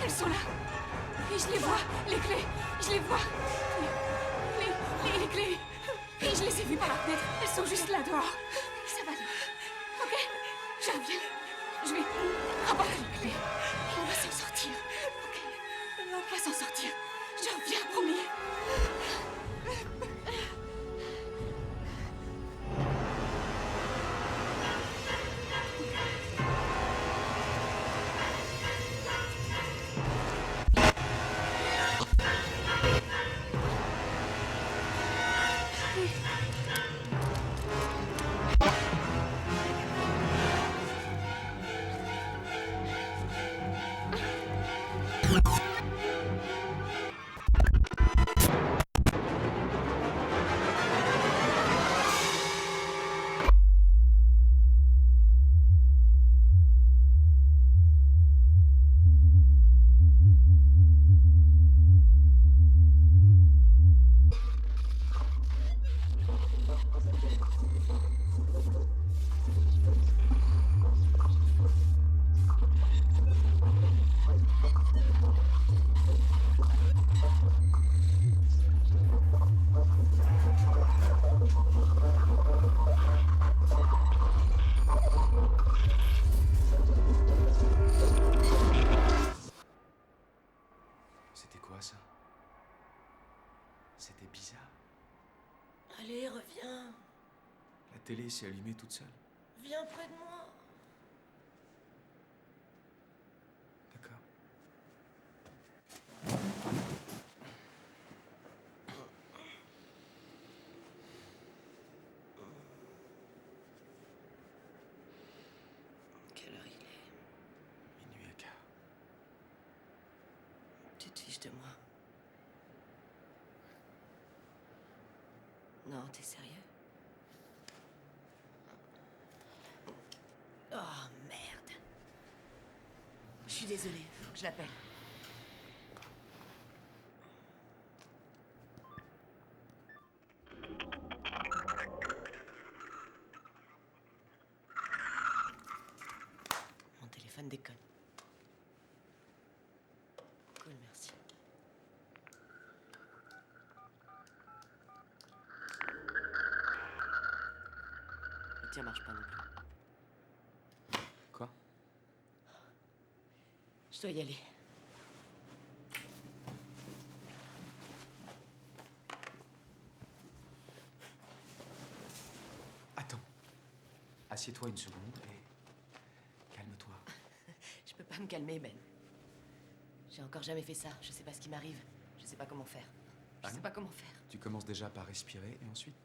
Elles sont là. Et je les vois, les clés. Je les vois. Les clés. Et je les ai vues par la fenêtre. Elles sont juste là dehors. Ça va. Ok. Je reviens. Je vais rapporter les clés. Et on va s'en sortir. Ok. On va s'en sortir. Je reviens, promis. C'était quoi ça? C'était bizarre. Allez, reviens. La télé s'est allumée toute seule. Viens près de moi. D'accord. Quelle heure il est? Minuit et quart. Tu te fiches de moi? Non, t'es sérieux? Oh, merde. Je suis désolée, faut que je l'appelle. Mon téléphone déconne. Cool, merci. Le tien marche pas non plus. Quoi? Je dois y aller. Attends. Assieds-toi une seconde et calme-toi. Je peux pas me calmer, Ben. J'ai encore jamais fait ça. Je sais pas ce qui m'arrive. Je sais pas comment faire. Je Ah sais non? pas comment faire. Tu commences déjà par respirer et ensuite,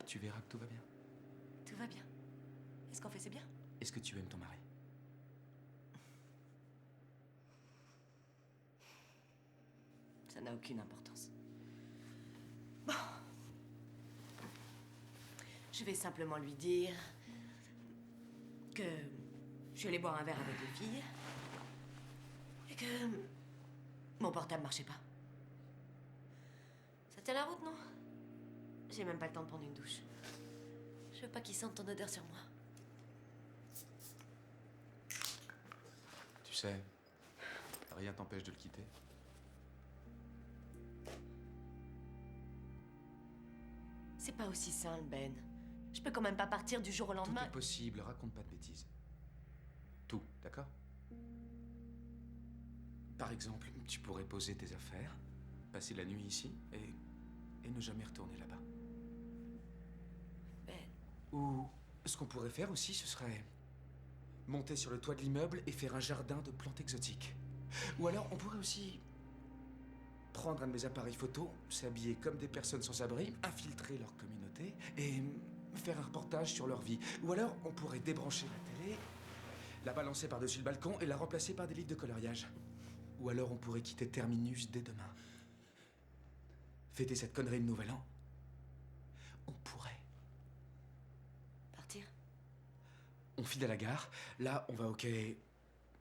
tu verras que tout va bien. Tout va bien. Est-ce qu'on fait c'est bien? Est-ce que tu aimes ton mari? Ça n'a aucune importance. Bon. Je vais simplement lui dire que je suis allée boire un verre avec les filles et que mon portable marchait pas. Ça tient la route, non? J'ai même pas le temps de prendre une douche. Je veux pas qu'il sente ton odeur sur moi. Tu sais, rien t'empêche de le quitter. C'est pas aussi simple, Ben. Je peux quand même pas partir du jour au Tout lendemain. est possible, raconte pas de bêtises. Tout, d'accord? Par exemple, tu pourrais poser tes affaires, passer la nuit ici et ne jamais retourner là-bas. Ben, Ou ce qu'on pourrait faire aussi, ce serait monter sur le toit de l'immeuble et faire un jardin de plantes exotiques. Ou alors, on pourrait aussi prendre un de mes appareils photo, s'habiller comme des personnes sans abri, infiltrer leur communauté et faire un reportage sur leur vie. Ou alors, on pourrait débrancher la télé, la balancer par-dessus le balcon et la remplacer par des livres de coloriage. Ou alors, on pourrait quitter Terminus dès demain. Fêter cette connerie de Nouvel An. On pourrait. Partir? On file à la gare, là, on va au quai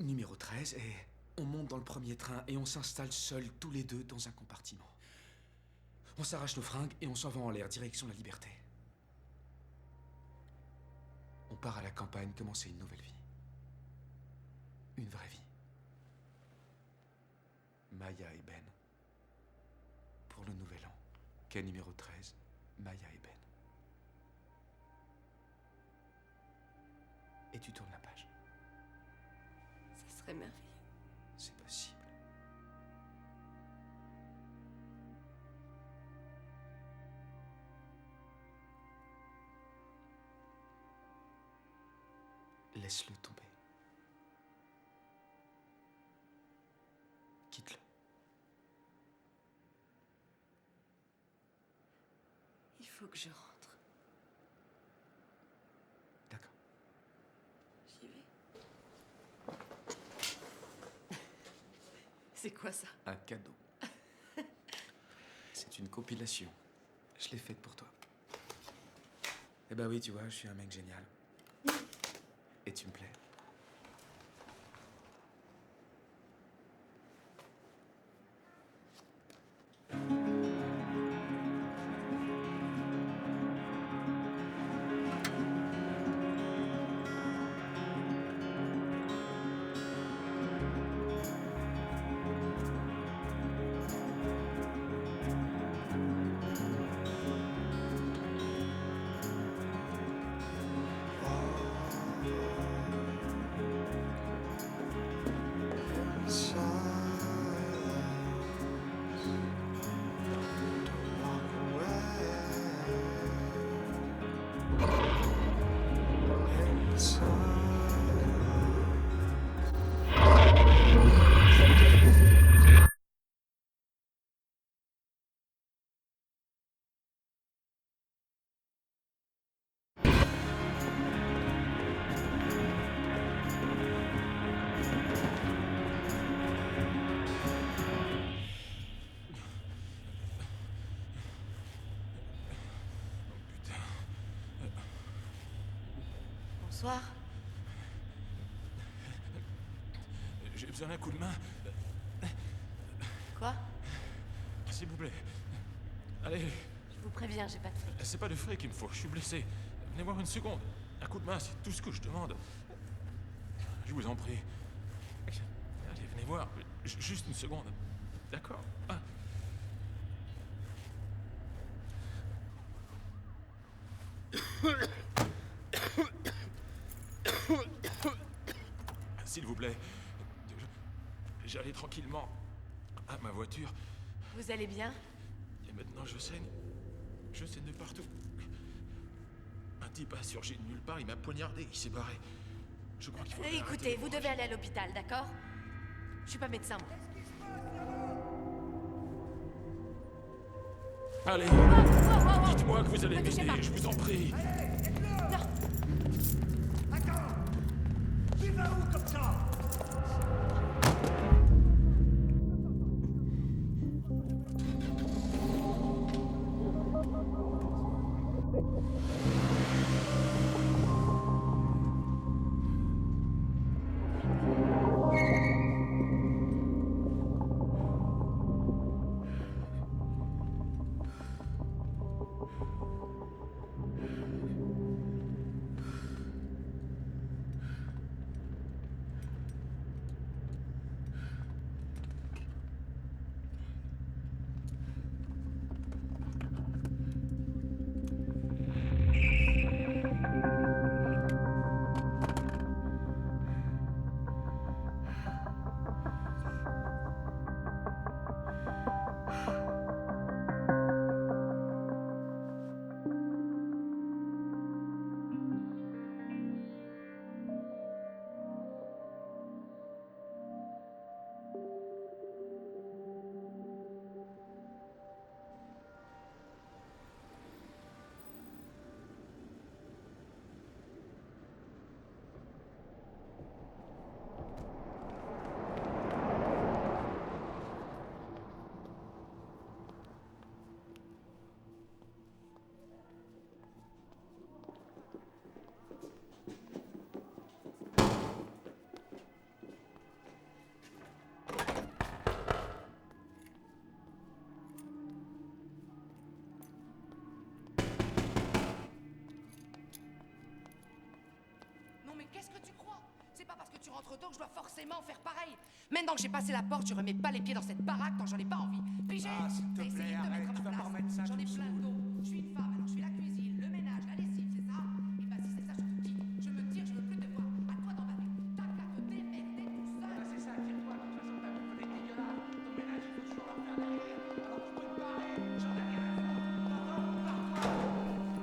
numéro 13 et on monte dans le premier train et on s'installe seuls tous les deux dans un compartiment. On s'arrache nos fringues et on s'en va en l'air, direction la liberté. On part à la campagne commencer une nouvelle vie. Une vraie vie. Maya et Ben. Pour le nouvel an. Quai numéro 13, Maya et Ben. Et tu tournes la page. Ça serait merveilleux. C'est possible. Laisse-le tomber. Quitte-le. Il faut que je rentre. D'accord. J'y vais. C'est quoi ça? Un cadeau. C'est une compilation. Je l'ai faite pour toi. Eh ben oui, tu vois, je suis un mec génial. Et tu me plais. Bonsoir. J'ai besoin d'un coup de main. Quoi? S'il vous plaît. Allez, Je vous préviens, j'ai pas de fric. c'est pas de frais qu'il me faut, je suis blessé. Venez voir une seconde. Un coup de main, c'est tout ce que je demande. Je vous en prie. Allez, venez voir. Juste une seconde. D'accord? Ah. S'il vous plaît. J'allais tranquillement à ma voiture. Vous allez bien? Et maintenant, je saigne. Je saigne de partout. Un type a surgi de nulle part, il m'a poignardé, il s'est barré. Je crois qu'il faut... Écoutez, vous devez aller à l'hôpital, d'accord? Je suis pas médecin, moi. Allez, Oh, oh, oh. dites-moi que vous allez Ne touchez pas. m'aider, je vous en prie. Non. Attends! Tu vas où comme ça? monstre, donc je dois forcément faire pareil. Maintenant que j'ai passé la porte, je remets pas les pieds dans cette baraque quand j'en ai pas envie. Pigé? Ah, s'il te T'as essayé plaît, de te arrête, mettre à tu ma vas pas place. remettre ça, J'en ai tu me plein le dos. Je suis une femme, alors je fais la cuisine, le ménage, la lessive, c'est ça? Et bah si c'est ça, je te dis, je me tire, je veux plus te voir. À toi d'en baver. T'as qu'à te démerder tout seul. Ah, c'est ça, tire-toi, de toute façon, ta vie peut être dégueulasse. Ton ménage, il faut toujours leur faire derrière. Alors tu peux te barrer, j'en ai rien à foutre. T'entends? Barre-toi.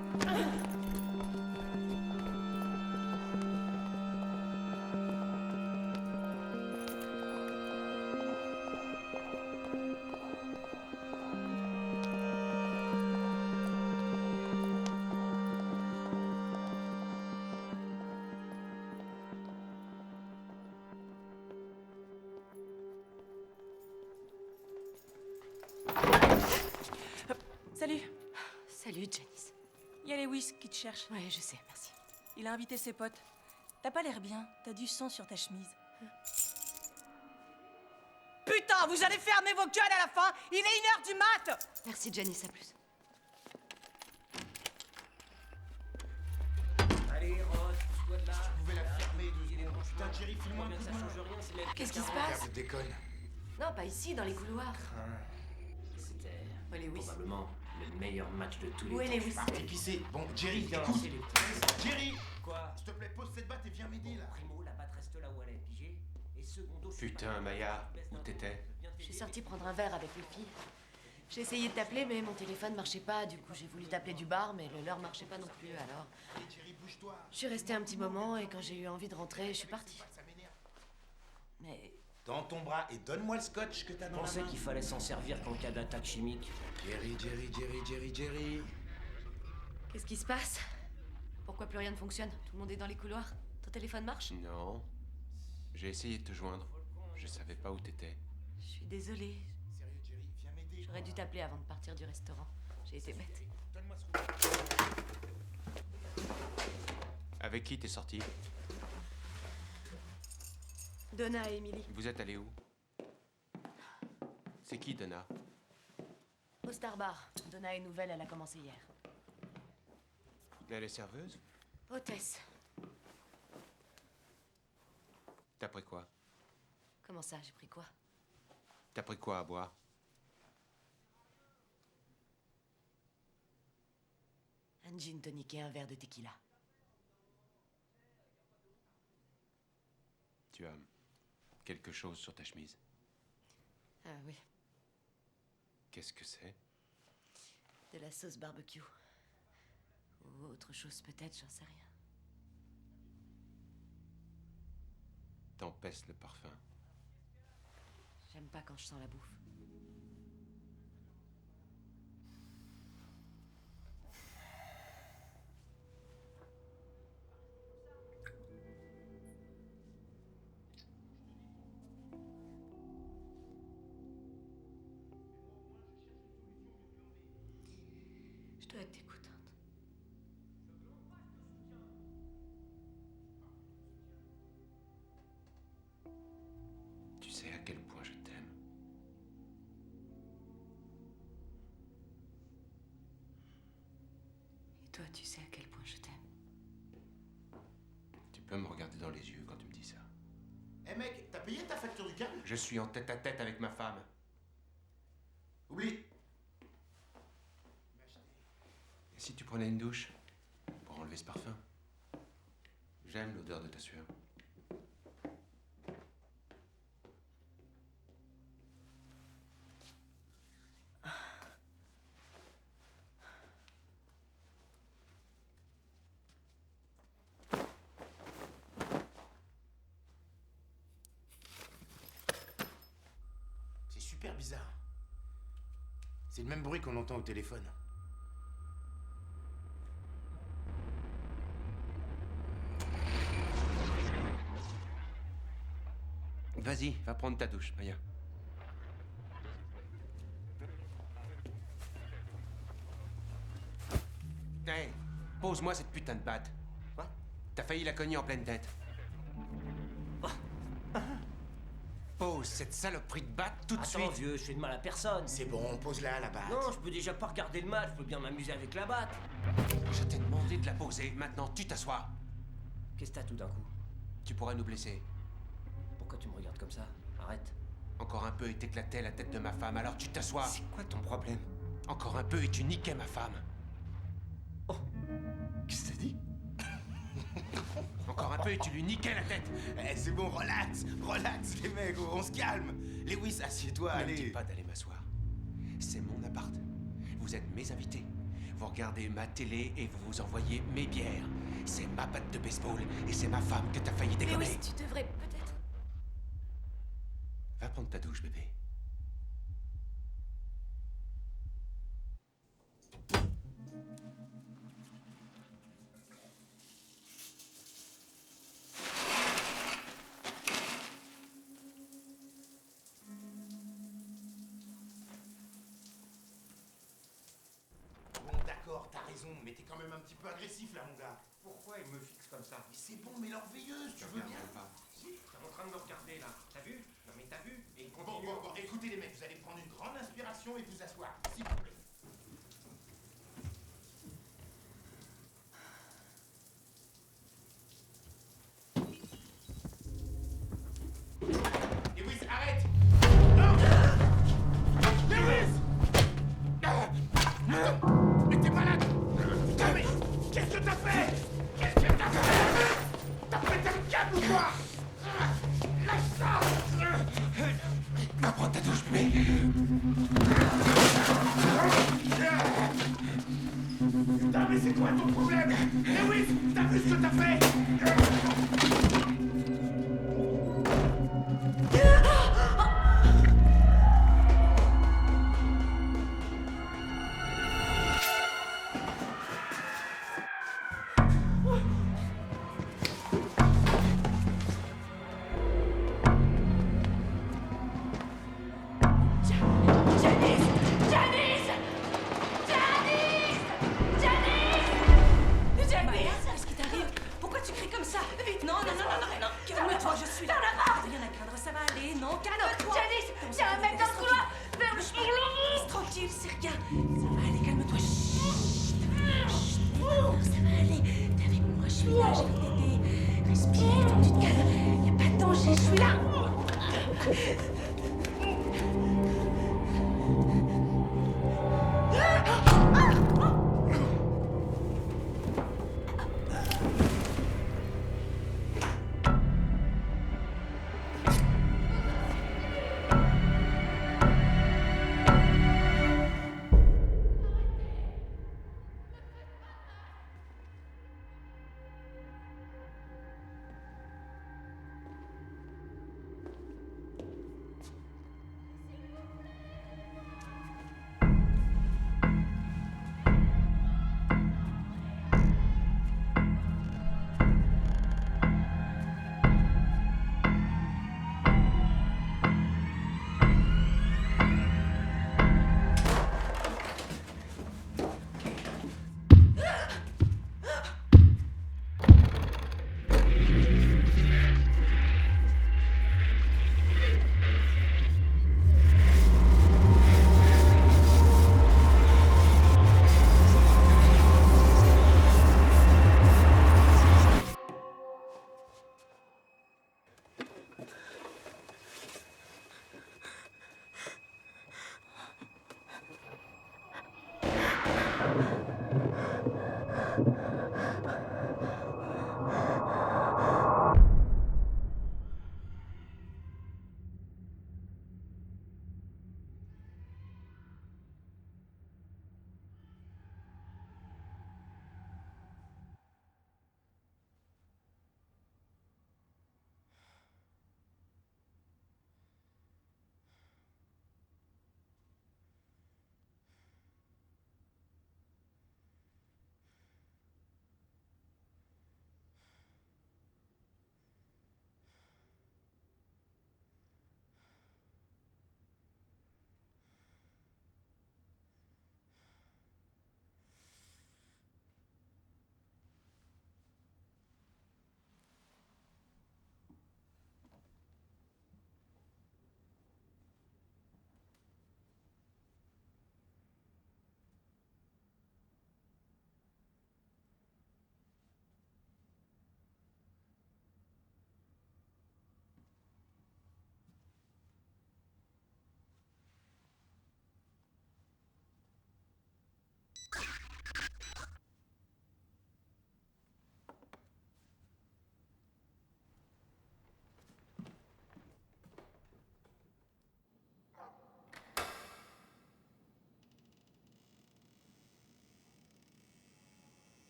Salut, Salut, Janice. il y a Lewis qui te cherche. Ouais, je sais, merci. Il a invité ses potes. T'as pas l'air bien, t'as du sang sur ta chemise. Putain, vous allez fermer vos gueules à la fin. Il est 1h du mat. Merci, Janice, à plus. Allez, Rose, pousse-toi de là. Tu pouvais la fermer 2 Il est secondes. bon, Putain, Jerry, file-moi un bien coup que de ça main. change rien, c'est même Qu'est-ce qui se quelqu'un- passe? Je déconne. Non, pas ici, dans les couloirs. C'était Où est Lewis? probablement le meilleur match de tous les Où est temps. Lewis? Et qui c'est? Bon, Jerry, Viens écoute. lancer les petits. Jerry, Quoi? s'il te plaît, pose cette batte et viens m'aider là. Primo, la batte reste là où elle est, pigé. Et secondo, je suis Putain, pas- Maya, baisse où d'un t'étais? ton, je viens Je suis t'aider, sortie prendre un verre avec les filles. J'ai essayé de t'appeler, mais mon téléphone marchait pas. Du coup, j'ai voulu t'appeler du bar, mais le leur marchait pas non plus. Alors, Allez, Jerry, bouge-toi. je suis restée un petit moment et quand j'ai eu envie de rentrer, je suis partie. Ça m'énerve. Mais Dans ton bras et donne-moi le scotch que t'as Je dans la pensais main. qu'il fallait s'en servir qu'en cas d'attaque chimique. Jerry. qu'est-ce qui se passe? Pourquoi plus rien ne fonctionne? Tout le monde est dans les couloirs? Ton téléphone marche? Non. J'ai essayé de te joindre. Je savais pas où t'étais. Je suis désolée. Sérieux, Jerry, viens m'aider. J'aurais dû t'appeler avant de partir du restaurant. J'ai été bête. Donne-moi ce rouleau. Avec qui t'es sorti? Donna et Emily. Vous êtes allés où? C'est qui, Donna? Au Star Bar. Donna est nouvelle, elle a commencé hier. Elle est serveuse? Hôtesse. T'as pris quoi? Comment ça, j'ai pris quoi? T'as pris quoi à boire? Un gin tonic et un verre de tequila. Tu as quelque chose sur ta chemise. Ah oui, Qu'est-ce que c'est? de la sauce barbecue. Ou autre chose peut-être, j'en sais rien. T'empesses le parfum. J'aime pas quand je sens la bouffe. Je dois être écoutante. Tu sais à quel point je t'aime. Et toi, tu sais à quel point je t'aime. Tu peux me regarder dans les yeux quand tu me dis ça. Eh mec, t'as payé ta facture du câble? Je suis en tête à tête avec ma femme. Oublie. Et si tu prenais une douche pour enlever ce parfum? J'aime l'odeur de ta sueur. C'est super bizarre. C'est le même bruit qu'on entend au téléphone. Vas-y, va prendre ta douche, Maya. Hey, pose-moi cette putain de batte. Quoi? T'as failli la cogner en pleine tête. Pose cette saloperie de batte tout de Attends, suite. vieux, je fais de mal à personne. C'est bon, pose-la là-bas. Non, je peux déjà pas regarder le match, je peux bien m'amuser avec la batte. Je t'ai demandé de la poser. Maintenant, tu t'assois. Qu'est-ce que t'as tout d'un coup? Tu pourrais nous blesser. Pourquoi tu me regardes comme ça? Arrête. Encore un peu et t'éclatais la tête de ma femme, alors tu t'assois. C'est quoi ton problème? Encore un peu et tu niquais ma femme. Qu'est-ce que t'as dit? Encore un peu et tu lui niquais la tête. Eh, c'est bon, relax, relax, les mecs, on se calme. Lewis, assieds-toi, Ne me dis allez. pas d'aller m'asseoir. C'est mon appart. Vous êtes mes invités. Vous regardez ma télé et vous vous envoyez mes bières. C'est ma batte de baseball et c'est ma femme que t'as failli dégommer. Lewis, tu devrais peut-être... Va prendre ta douche, bébé. Bon, d'accord, t'as raison, mais t'es quand même un petit peu agressif là, mon gars. Pourquoi il me fixe comme ça? Mais c'est bon, mais l'enveilleuse, tu veux bien? Pas. Si. T'es en train de me regarder là. T'as vu? Non mais t'as vu? Et il Bon, continue. bon, bon, écoutez les mecs, vous allez prendre une grande inspiration et vous asseoir, s'il vous plaît. Lewis, arrête! Non! Lewis! Attends! Mais t'es malade! Putain, mais qu'est-ce que t'as fait? Qu'est-ce que t'as fait? T'as pété le câble ou quoi? Lâche ça! Va prendre ta douche, bébé. Putain, mais c'est quoi ton problème? Lewis, t'as vu ce que t'as fait? Janice! Janice! Janice! Janice! Janice! Qu'est-ce qui t'arrive? Pourquoi tu cries comme ça? Vite, non, non, non, non, non, non, calme-toi, je suis là. Rien à craindre, ça va aller, non, calme-toi. Janice! Il y a un mec dans le couloir! Reste tranquille, c'est rien. Ça va aller, calme-toi. Chut. Chut. Ça va aller. T'es avec moi, je suis là, je vais t'aider. Respire, faut que tu te calmes. Y a pas de danger, je suis là.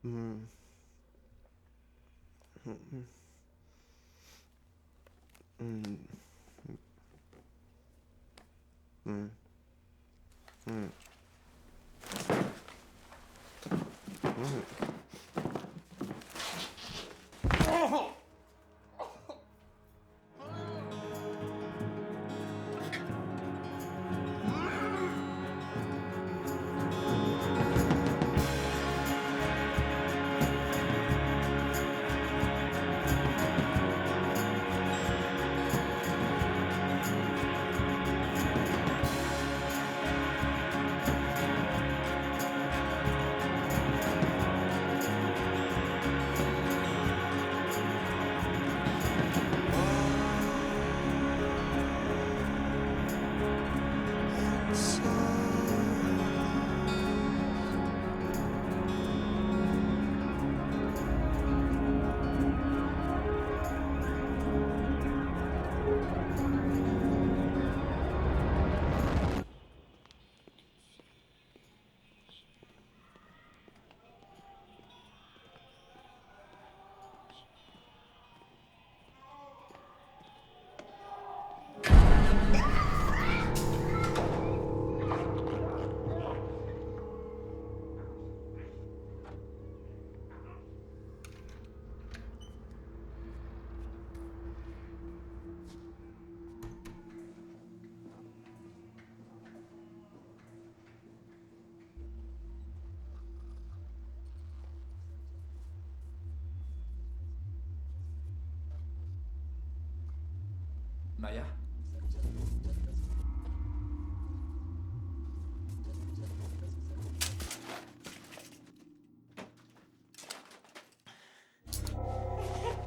Maya?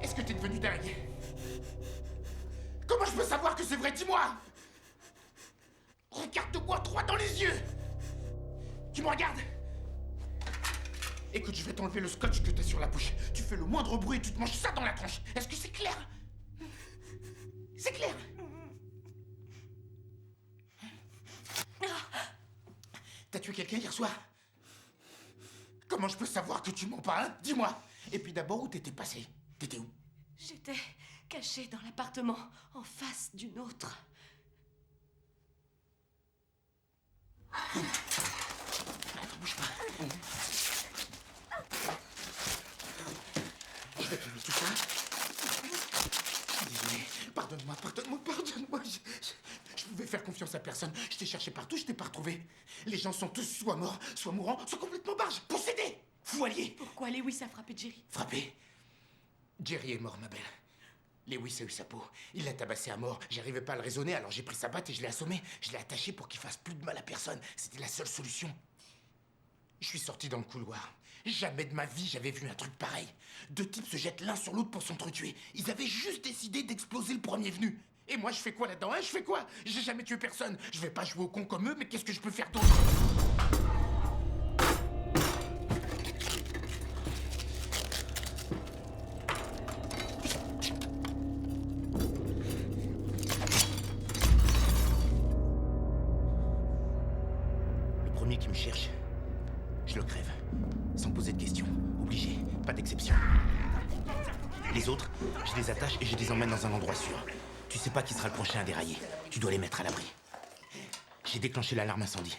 Est-ce que t'es devenu dingue? Comment je peux savoir que c'est vrai? Dis-moi! Regarde-moi droit dans les yeux! Tu me regardes? Écoute, je vais t'enlever le scotch que t'as sur la bouche. Tu fais le moindre bruit et tu te manges ça dans la tronche. Est-ce que c'est clair? C'est clair? T'as tué quelqu'un hier soir? Comment je peux savoir que tu mens pas, hein? Dis-moi. Et puis d'abord, où t'étais passé? T'étais où? J'étais cachée dans l'appartement, en face du nôtre. Attends, bouge pas. Je vais filmer tout ça. Désolé. Pardonne-moi. Je pouvais faire confiance à personne. Je t'ai cherché partout, je t'ai pas retrouvé. Les gens sont tous soit morts, soit mourants, soit complètement barges, possédés, fou alliés. Pourquoi Lewis a frappé Jerry? Frappé? Jerry est mort, ma belle. Lewis a eu sa peau. Il l'a tabassé à mort. J'arrivais pas à le raisonner, alors j'ai pris sa batte et je l'ai assommé. Je l'ai attaché pour qu'il fasse plus de mal à personne. C'était la seule solution. Je suis sorti dans le couloir. Jamais de ma vie j'avais vu un truc pareil. Deux types se jettent l'un sur l'autre pour s'entretuer. Ils avaient juste décidé d'exploser le premier venu. Et moi je fais quoi là-dedans, hein? Je fais quoi? J'ai jamais tué personne. Je vais pas jouer au con comme eux, mais qu'est-ce que je peux faire d'autre? Le premier qui me cherche, je le crève. Sans poser de questions. Obligé. Pas d'exception. Les autres, je les attache et je les emmène dans un endroit sûr. Tu sais pas qui sera le prochain à dérailler. Tu dois les mettre à l'abri. J'ai déclenché l'alarme incendie.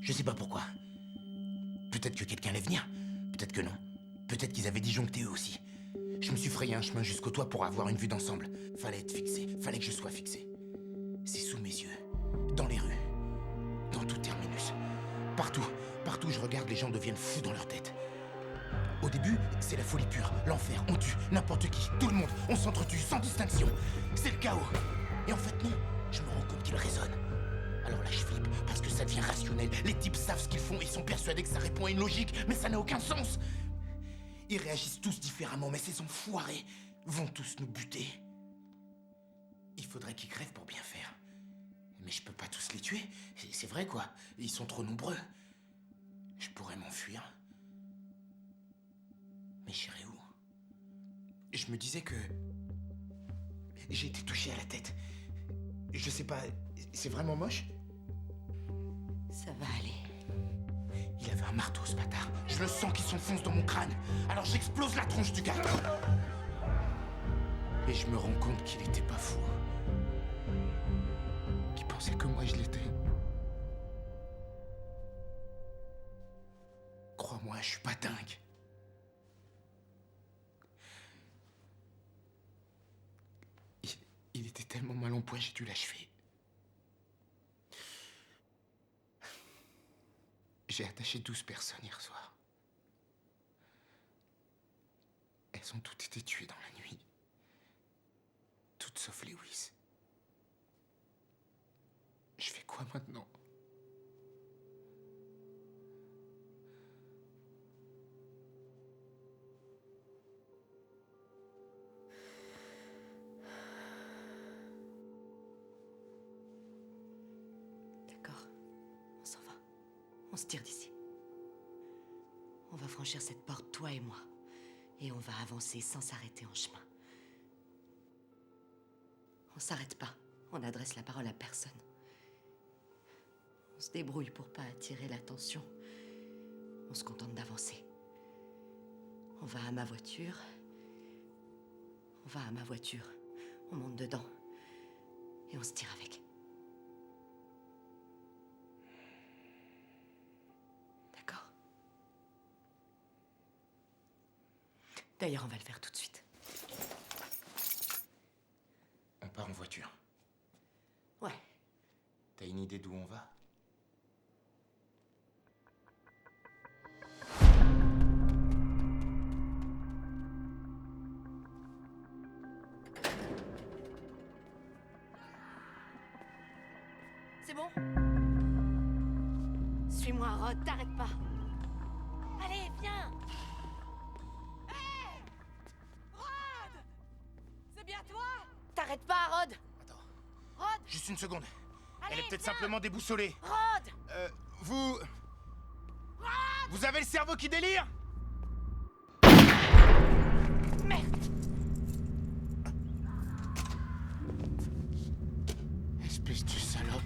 Je sais pas pourquoi. Peut-être que quelqu'un allait venir. Peut-être que non. Peut-être qu'ils avaient disjoncté eux aussi. Je me suis frayé un chemin jusqu'au toit pour avoir une vue d'ensemble. Fallait être fixé. Fallait que je sois fixé. C'est sous mes yeux. Dans les rues. Dans tout terminus. Partout où je regarde, les gens deviennent fous dans leur tête. Au début, c'est la folie pure, l'enfer, on tue n'importe qui, tout le monde, on s'entretue sans distinction. C'est le chaos. Et en fait non, je me rends compte qu'il résonne. Alors là je flippe, parce que ça devient rationnel. Les types savent ce qu'ils font, ils sont persuadés que ça répond à une logique, mais ça n'a aucun sens. Ils réagissent tous différemment, mais ces enfoirés vont tous nous buter. Il faudrait qu'ils crèvent pour bien faire. Mais je peux pas tous les tuer, c'est vrai quoi, ils sont trop nombreux. Je pourrais m'enfuir. Mais j'irai où? Je me disais que... j'ai été touché à la tête. Je sais pas, c'est vraiment moche? Ça va aller. Il avait un marteau, ce bâtard. Je le sens qui s'enfonce dans mon crâne. Alors j'explose la tronche du gars. Et je me rends compte qu'il était pas fou. Qu'il pensait que moi je l'étais. Crois-moi, je suis pas dingue. Il était tellement mal en point, j'ai dû l'achever. J'ai attaché 12 personnes hier soir. Elles ont toutes été tuées dans la nuit. Toutes sauf Lewis. Je fais quoi maintenant? D'accord. On s'en va. On se tire d'ici. On va franchir cette porte, toi et moi. Et on va avancer sans s'arrêter en chemin. On s'arrête pas. On adresse la parole à personne. On se débrouille pour pas attirer l'attention. On se contente d'avancer. On va à ma voiture. On va à ma voiture. On monte dedans. Et on se tire avec. D'accord? D'ailleurs, on va le faire tout de suite. On part en voiture. Ouais. T'as une idée d'où on va? C'est bon? Suis-moi, Rod, t'arrête pas. Allez, viens! Hé Rod! C'est bien toi? T'arrêtes pas, Rod! Attends, Rod! juste une seconde. Elle Allez, est peut-être viens. simplement déboussolée. Rod! Vous... Vous avez le cerveau qui délire? Merde! Espèce de salope.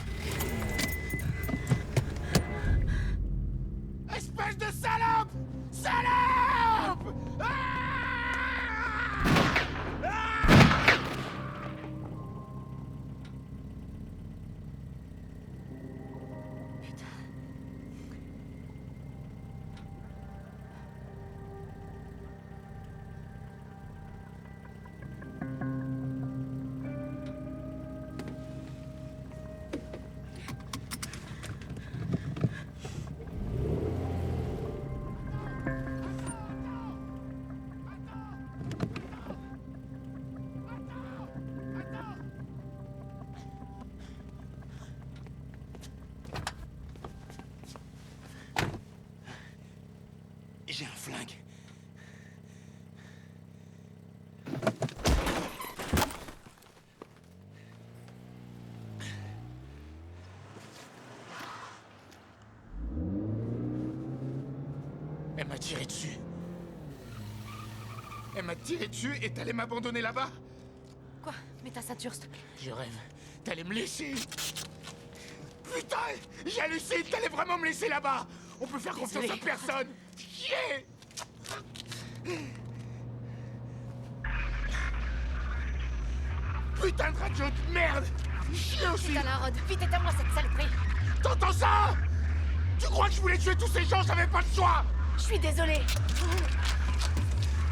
Espèce de salope! Salope! J'ai un flingue. Elle m'a tiré dessus. Elle m'a tiré dessus et t'allais m'abandonner là-bas? Quoi? Mets ta ceinture, s'il te plaît. Je rêve. T'allais me laisser. Putain! J'hallucine, t'allais vraiment me laisser là-bas! On peut faire confiance à personne! Chier! Putain de radio de merde! Chier aussi! Putain, là, Rod, vite éteins-moi cette saloperie! T'entends ça? Tu crois que je voulais tuer tous ces gens? J'avais pas le choix! Je suis désolée!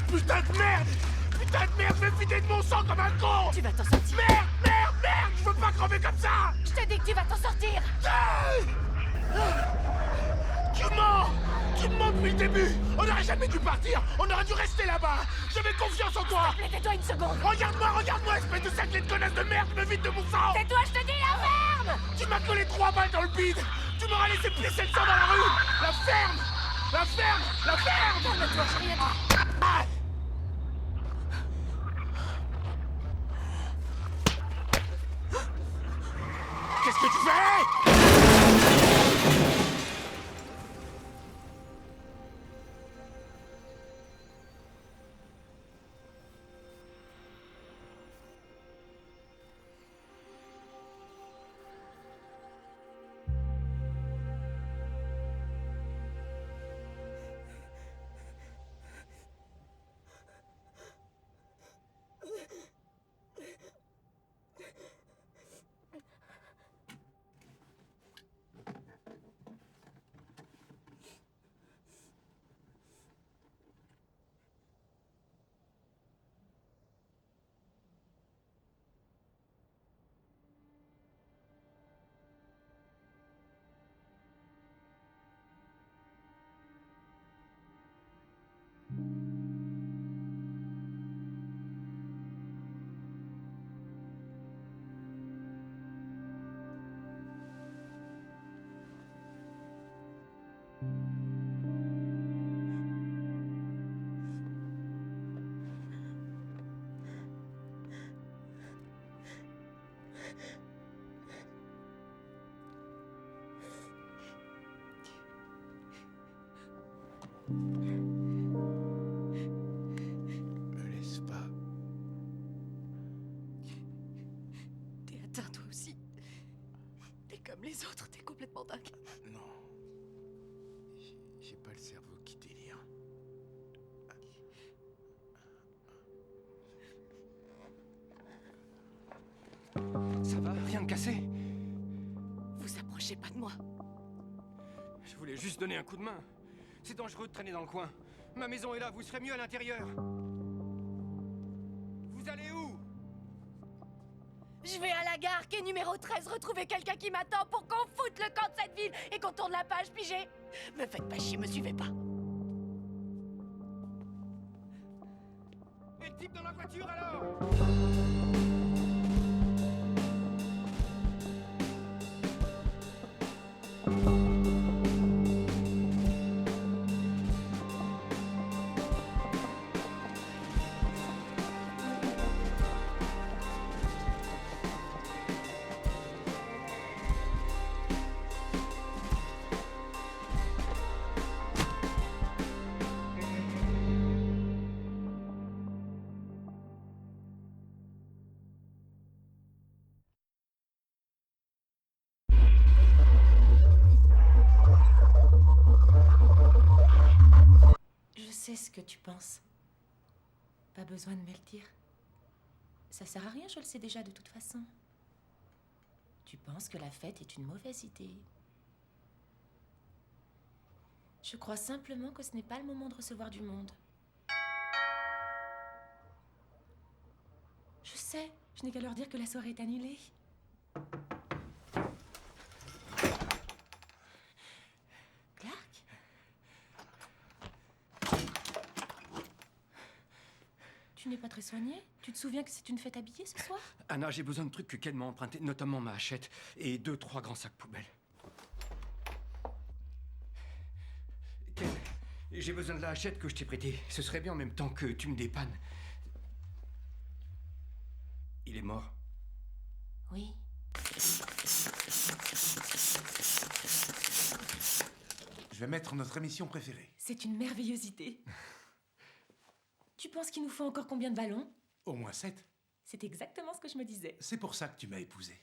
Putain de merde! Putain de merde! Je vais vider de mon sang comme un con! Tu vas t'en sortir! Merde! Merde! Merde! Je veux pas crever comme ça! Je te dis que tu vas t'en sortir! Tu mens! Tu me mens depuis le début! On n'aurait jamais dû partir! On aurait dû rester là-bas! J'avais confiance en toi! Mais tais-toi une seconde! Regarde-moi, espèce de saclée de connasse de merde! Me vide de mon sang! Tais-toi, je te dis, la ferme! Tu m'as collé 3 balles dans le bide! Tu m'auras laissé pisser le sang dans la rue! La ferme! La ferme! La ferme! Calme-toi, j'ai rien dit! Ah! Qu'est-ce que tu fais? complètement dingue. Non. J'ai pas le cerveau qui délire. Ça va? Rien de cassé? Vous approchez pas de moi. Je voulais juste donner un coup de main. C'est dangereux de traîner dans le coin. Ma maison est là, vous serez mieux à l'intérieur. Vous allez où? Je vais à la gare, quai numéro 13, retrouver quelqu'un qui m'attend pour qu'on foute le camp de cette ville et qu'on tourne la page, pigé. Me faites pas chier, me suivez pas. Et le type dans la voiture alors? Je sais ce que tu penses. Pas besoin de me le dire. Ça sert à rien, je le sais déjà de toute façon. Tu penses que la fête est une mauvaise idée. Je crois simplement que ce n'est pas le moment de recevoir du monde. Je sais, je n'ai qu'à leur dire que la soirée est annulée. Clark ? Tu n'es pas très soigné? Tu te souviens que c'est une fête habillée ce soir? Anna, j'ai besoin de trucs que Ken m'a empruntés, notamment ma hachette et 2-3 grands sacs poubelles. Ken, j'ai besoin de la hachette que je t'ai prêtée. Ce serait bien en même temps que tu me dépannes. Il est mort. Oui. Je vais mettre notre émission préférée. C'est une merveilleuse idée. Tu penses qu'il nous faut encore combien de ballons? Au moins 7. C'est exactement ce que je me disais. C'est pour ça que tu m'as épousée.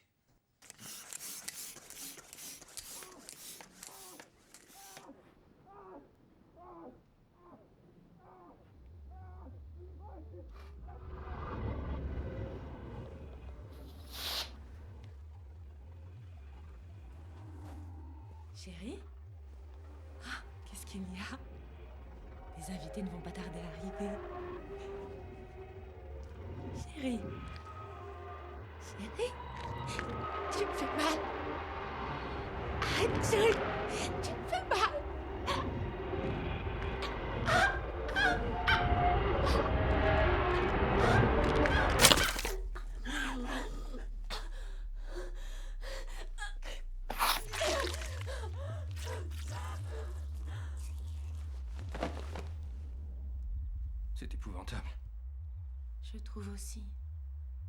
Chérie? Ah, qu'est-ce qu'il y a? Les invités ne vont pas tarder à arriver. Chérie? Chérie? Tu me fais mal. Arrête, chérie. Tu me fais mal. C'est épouvantable. Je trouve aussi.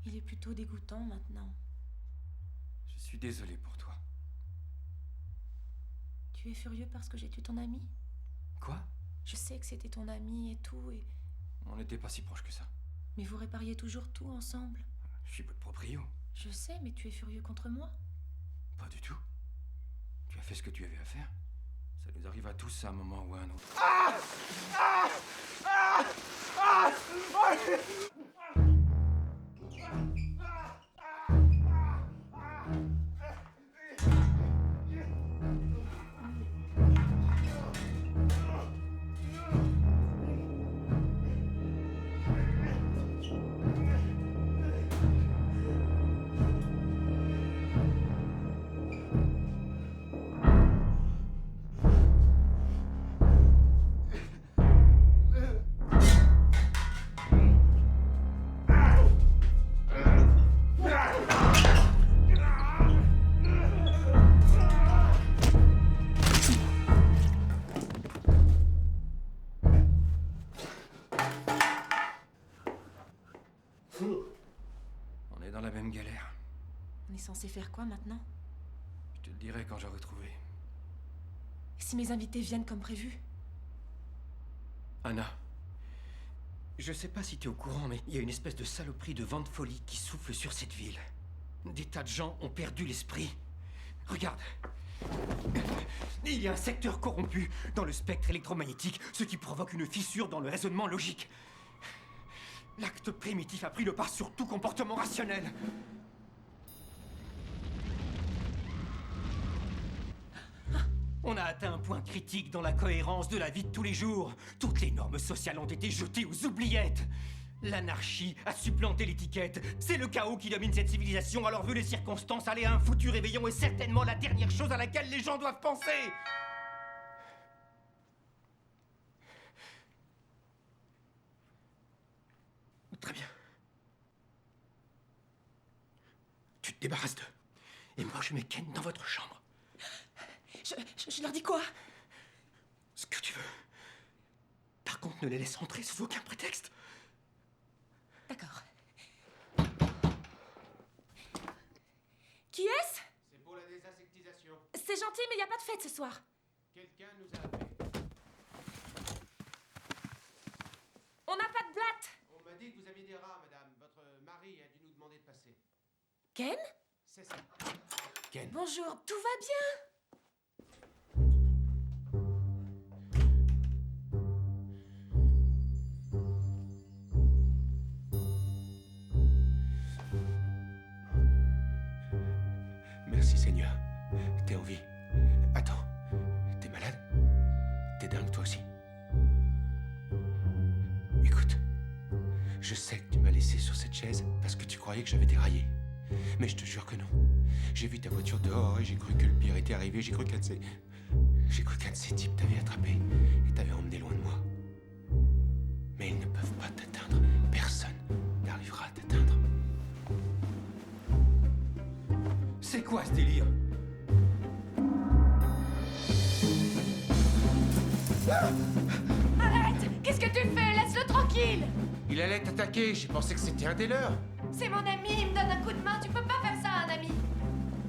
Il est plutôt dégoûtant maintenant. Je suis désolé pour toi. Tu es furieux parce que j'ai tué ton ami? Quoi? Je sais que c'était ton ami et tout, et... On n'était pas si proches que ça. mais vous répariez toujours tout ensemble. Je suis pas de proprio. Je sais, mais tu es furieux contre moi? Pas du tout. Tu as fait ce que tu avais à faire. Ça nous arrive à tous à un moment ou à un autre. On est dans la même galère. On est censé faire quoi maintenant? Je te le dirai quand j'aurai trouvé. Et si mes invités viennent comme prévu? Anna, je sais pas si t'es au courant, mais il y a une espèce de saloperie de vent de folie qui souffle sur cette ville. Des tas de gens ont perdu l'esprit. Regarde, Il y a un secteur corrompu dans le spectre électromagnétique, ce qui provoque une fissure dans le raisonnement logique. L'acte primitif a pris le pas sur tout comportement rationnel. On a atteint un point critique dans la cohérence de la vie de tous les jours. Toutes les normes sociales ont été jetées aux oubliettes. L'anarchie a supplanté l'étiquette. C'est le chaos qui domine cette civilisation, alors vu les circonstances, aller à un foutu réveillon est certainement la dernière chose à laquelle les gens doivent penser. Très bien. Tu te débarrasses d'eux. Et moi, je mets Ken dans votre chambre. Je leur dis quoi? Ce que tu veux. Par contre, ne les laisse entrer sous aucun prétexte. D'accord. Qui est-ce? C'est pour la désinsectisation. C'est gentil, mais il n'y a pas de fête ce soir. Quelqu'un nous a appelés. On n'a pas de blatte. On m'a dit que vous aviez des rats, madame. Votre mari a dû nous demander de passer. Ken? C'est ça. Ken. Bonjour, tout va bien? Merci, Seigneur. T'es en vie. Attends. T'es malade? T'es dingue, toi aussi? Écoute. Je sais que tu m'as laissé sur cette chaise parce que tu croyais que j'avais déraillé. Mais je te jure que non. J'ai vu ta voiture dehors et j'ai cru que le pire était arrivé. J'ai cru qu'un de ces types t'avait attrapé et t'avait emmené loin de moi. Mais ils ne peuvent pas t'atteindre. Personne n'arrivera à t'atteindre. C'est quoi ce délire? Arrête! Qu'est-ce que tu fais? Laisse-le tranquille! Il allait t'attaquer. J'ai pensé que c'était un des leurs. C'est mon ami, il me donne un coup de main. Tu peux pas faire ça à un ami.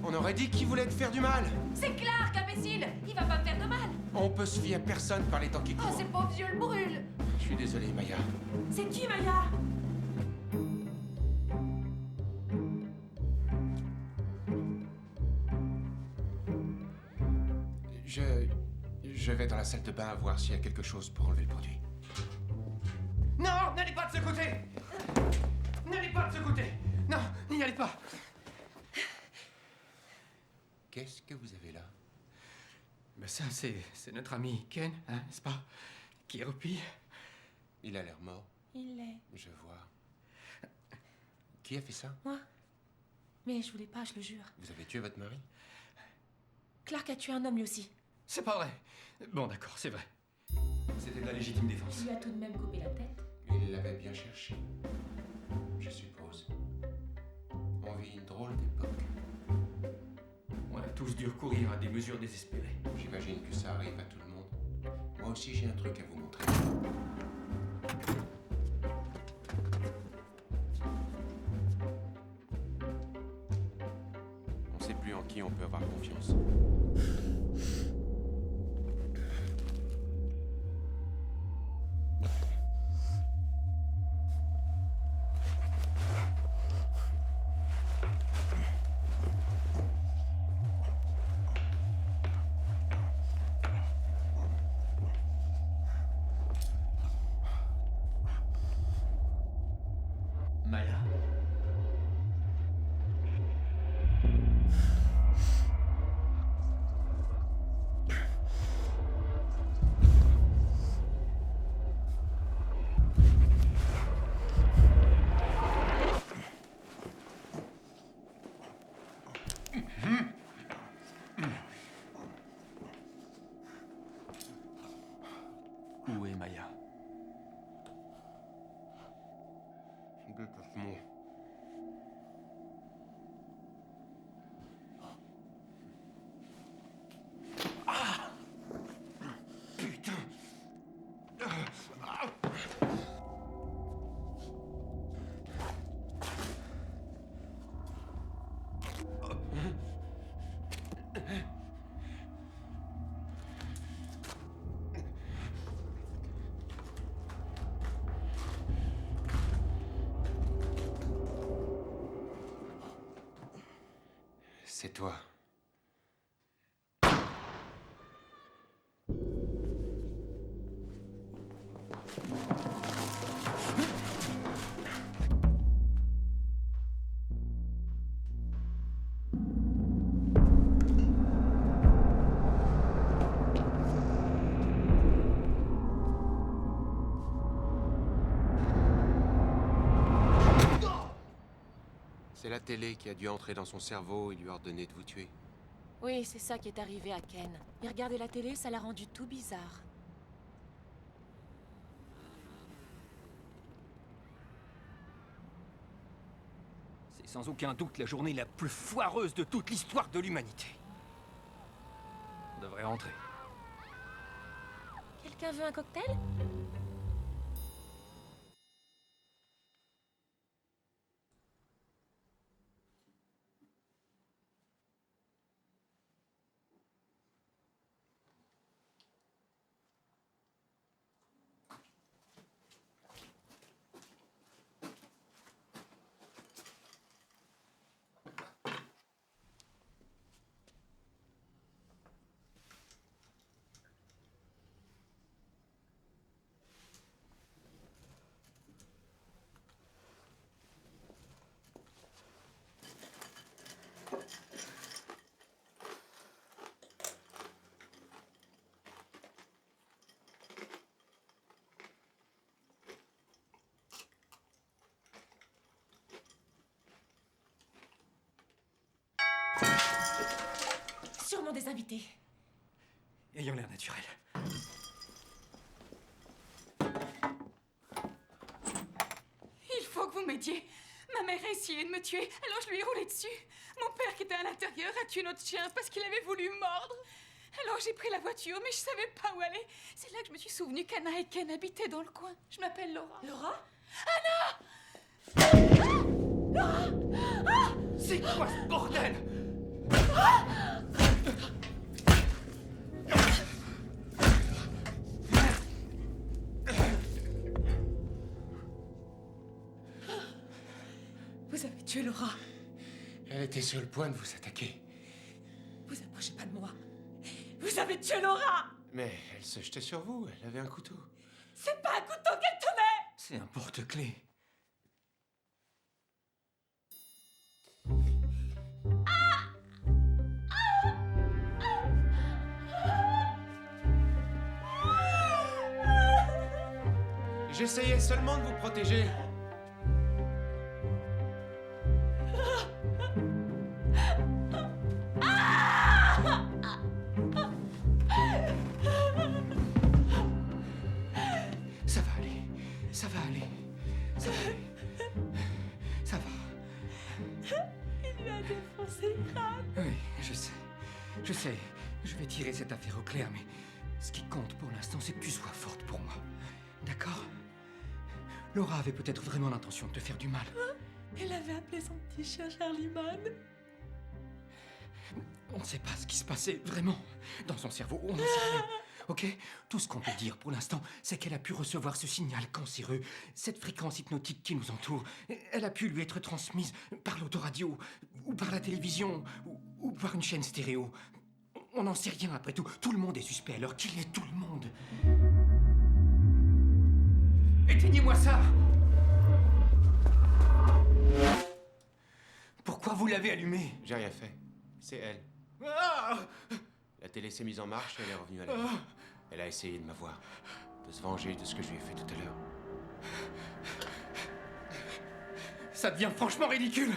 On aurait dit qu'il voulait te faire du mal. C'est Clark, imbécile! Il va pas me faire de mal. On peut se fier à personne par les temps qui Oh, courent. ce pauvre vieux le brûle. Je suis désolé, Maya. C'est qui, Maya? Je vais dans la salle de bain voir s'il y a quelque chose pour enlever le produit. Non, n'allez pas de ce côté! N'allez pas de ce côté! Non, n'y allez pas! Qu'est-ce que vous avez là? Ben ça, c'est notre ami Ken, hein, n'est-ce pas? Qui est repris. Il a l'air mort. Il l'est. Je vois. Qui a fait ça? Moi? Mais je voulais pas, je le jure. Vous avez tué votre mari? Clark a tué un homme lui aussi. C'est pas vrai. Bon, d'accord, c'est vrai. C'était de la légitime défense. Il lui a tout de même coupé la tête. Il l'avait bien cherché. Je suppose. On vit une drôle d'époque. On a tous dû recourir à des mesures désespérées. J'imagine que ça arrive à tout le monde. Moi aussi, j'ai un truc à vous montrer. On sait plus en qui on peut avoir confiance. Maya. Où est Maya? Détachement. Putain! C'est toi. C'est la télé qui a dû entrer dans son cerveau et lui ordonner de vous tuer. Oui, c'est ça qui est arrivé à Ken. Il regardait la télé, ça l'a rendu tout bizarre. C'est sans aucun doute la journée la plus foireuse de toute l'histoire de l'humanité. On devrait rentrer. Quelqu'un veut un cocktail? Sûrement des invités. Ayant l'air naturel. Il faut que vous m'aidiez. Ma mère a essayé de me tuer, alors je lui ai roulé dessus. Mon père, qui était à l'intérieur, a tué notre chien parce qu'il avait voulu mordre. Alors j'ai pris la voiture, mais je savais pas où aller. C'est là que je me suis souvenu qu'Anna et Ken habitaient dans le coin. Je m'appelle Laura. Laura? Anna! Laura! Ah! C'est quoi ce bordel? Vous avez tué Laura. Elle était sur le point de vous attaquer. Vous approchez pas de moi. Vous avez tué Laura! Mais elle se jetait sur vous, elle avait un couteau. C'est pas un couteau qu'elle tenait! C'est un porte-clés. J'essayais seulement de vous protéger. Ça va aller. Ça va aller. Ça va aller. Ça va. Il lui a défoncé le crâne. Oui, je sais. Je sais. Je vais tirer cette affaire au clair, mais ce qui compte pour l'instant, c'est que tu sois forte pour moi. D'accord? Laura avait peut-être vraiment l'intention de te faire du mal. Elle avait appelé son petit chien Charlie Man. On ne sait pas ce qui se passait vraiment dans son cerveau. On n'en sait rien. Ok? Tout ce qu'on peut dire pour l'instant, c'est qu'elle a pu recevoir ce signal cancéreux, cette fréquence hypnotique qui nous entoure. Elle a pu lui être transmise par l'autoradio, ou par la télévision, ou par une chaîne stéréo. On n'en sait rien après tout. Tout le monde est suspect. Alors qui est tout le monde? Éteignez-moi ça! Pourquoi vous l'avez allumé? J'ai rien fait. C'est elle. Ah! La télé s'est mise en marche et elle est revenue à la vie. Elle a essayé de m'avoir, de se venger de ce que je lui ai fait tout à l'heure. Ça devient franchement ridicule!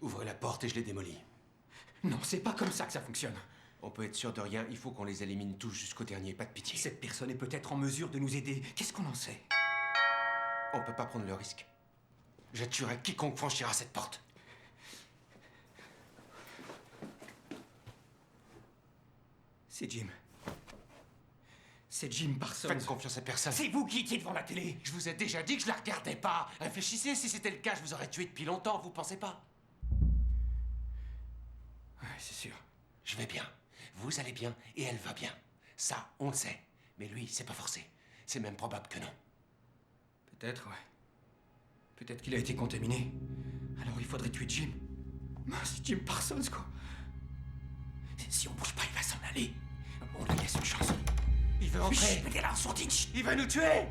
Ouvrez la porte et je les démolis. Non, c'est pas comme ça que ça fonctionne. On peut être sûr de rien, il faut qu'on les élimine tous jusqu'au dernier, pas de pitié. Cette personne est peut-être en mesure de nous aider. Qu'est-ce qu'on en sait? On peut pas prendre le risque. Je tuerai quiconque franchira cette porte. C'est Jim. C'est Jim Parsons. Faites confiance à personne. C'est vous qui étiez devant la télé. Je vous ai déjà dit que je la regardais pas. Réfléchissez, si c'était le cas, je vous aurais tué depuis longtemps, vous pensez pas? Ouais, c'est sûr. Je vais bien. Vous allez bien et elle va bien. Ça, on le sait. Mais lui, c'est pas forcé. C'est même probable que non. Peut-être, ouais. Peut-être qu'il a été contaminé. Alors il faudrait tuer Jim. Mince, Jim Parsons, quoi. Si on bouge pas, il va s'en aller. On lui laisse une chance. veut entrer. Chut, mettez-la en sourdine. Chut. Il va nous tuer.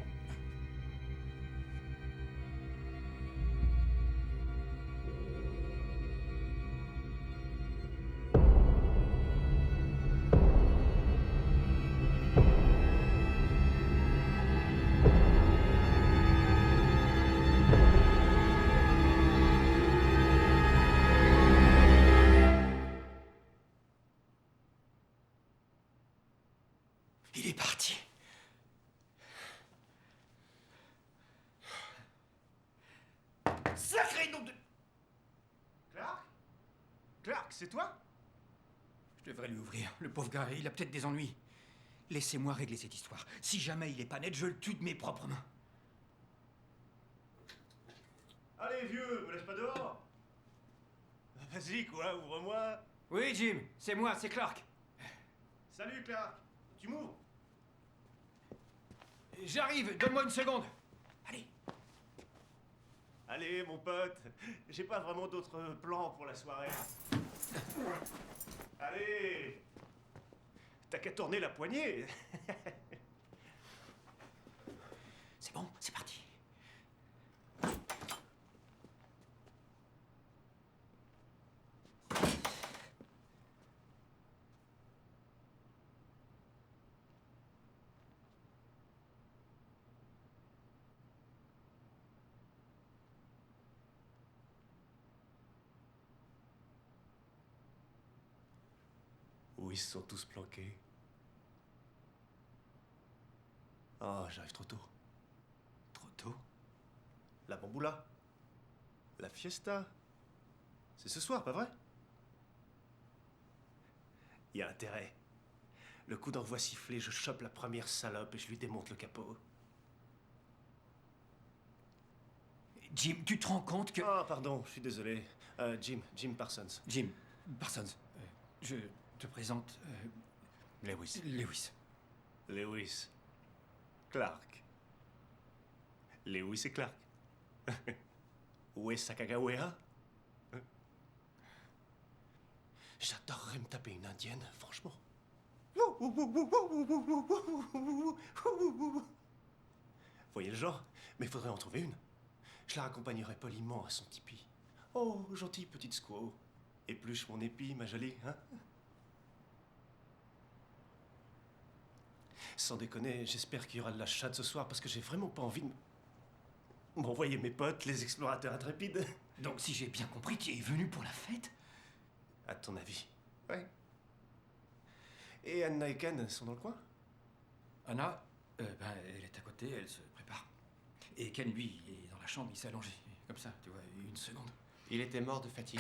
Il est parti. Sacré nom de... Clark? Clark, c'est toi? Je devrais lui ouvrir. Le pauvre gars, il a peut-être des ennuis. Laissez-moi régler cette histoire. Si jamais il est pas net, je le tue de mes propres mains. Allez, vieux, me laisse pas dehors. Vas-y, quoi, ouvre-moi. Oui, Jim, c'est moi, c'est Clark. Salut, Clark. Tu m'ouvres? J'arrive, donne-moi une seconde. Allez. Allez, mon pote. J'ai pas vraiment d'autres plans pour la soirée. Allez. T'as qu'à tourner la poignée. C'est bon, c'est parti. Où ils se sont tous planqués? Ah, j'arrive trop tôt. Trop tôt? La bamboula. La fiesta. C'est ce soir, pas vrai? Il y a intérêt. Le coup d'envoi sifflé, je chope la première salope et je lui démonte le capot. Jim, tu te rends compte que... Ah, pardon, je suis désolé. Jim Parsons. Jim Parsons, je te présente Lewis. Lewis. Lewis. Clark. Lewis et Clark. Où est Sacagawea? J'adorerais me taper une indienne, franchement. Voyez le genre? Mais il faudrait en trouver une. Je la raccompagnerai poliment à son tipi. Oh, gentille petite squaw. Épluche mon épi, ma jolie, hein? Sans déconner, j'espère qu'il y aura de la chatte ce soir parce que j'ai vraiment pas envie de m'envoyer mes potes, les explorateurs intrépides. Donc, si j'ai bien compris, tu es venu pour la fête? À ton avis? Ouais. Et Anna et Ken sont dans le coin? Anna, elle est à côté, elle se prépare. Et Ken, lui, il est dans la chambre, il s'est allongé. Comme ça, tu vois, une seconde. Il était mort de fatigue.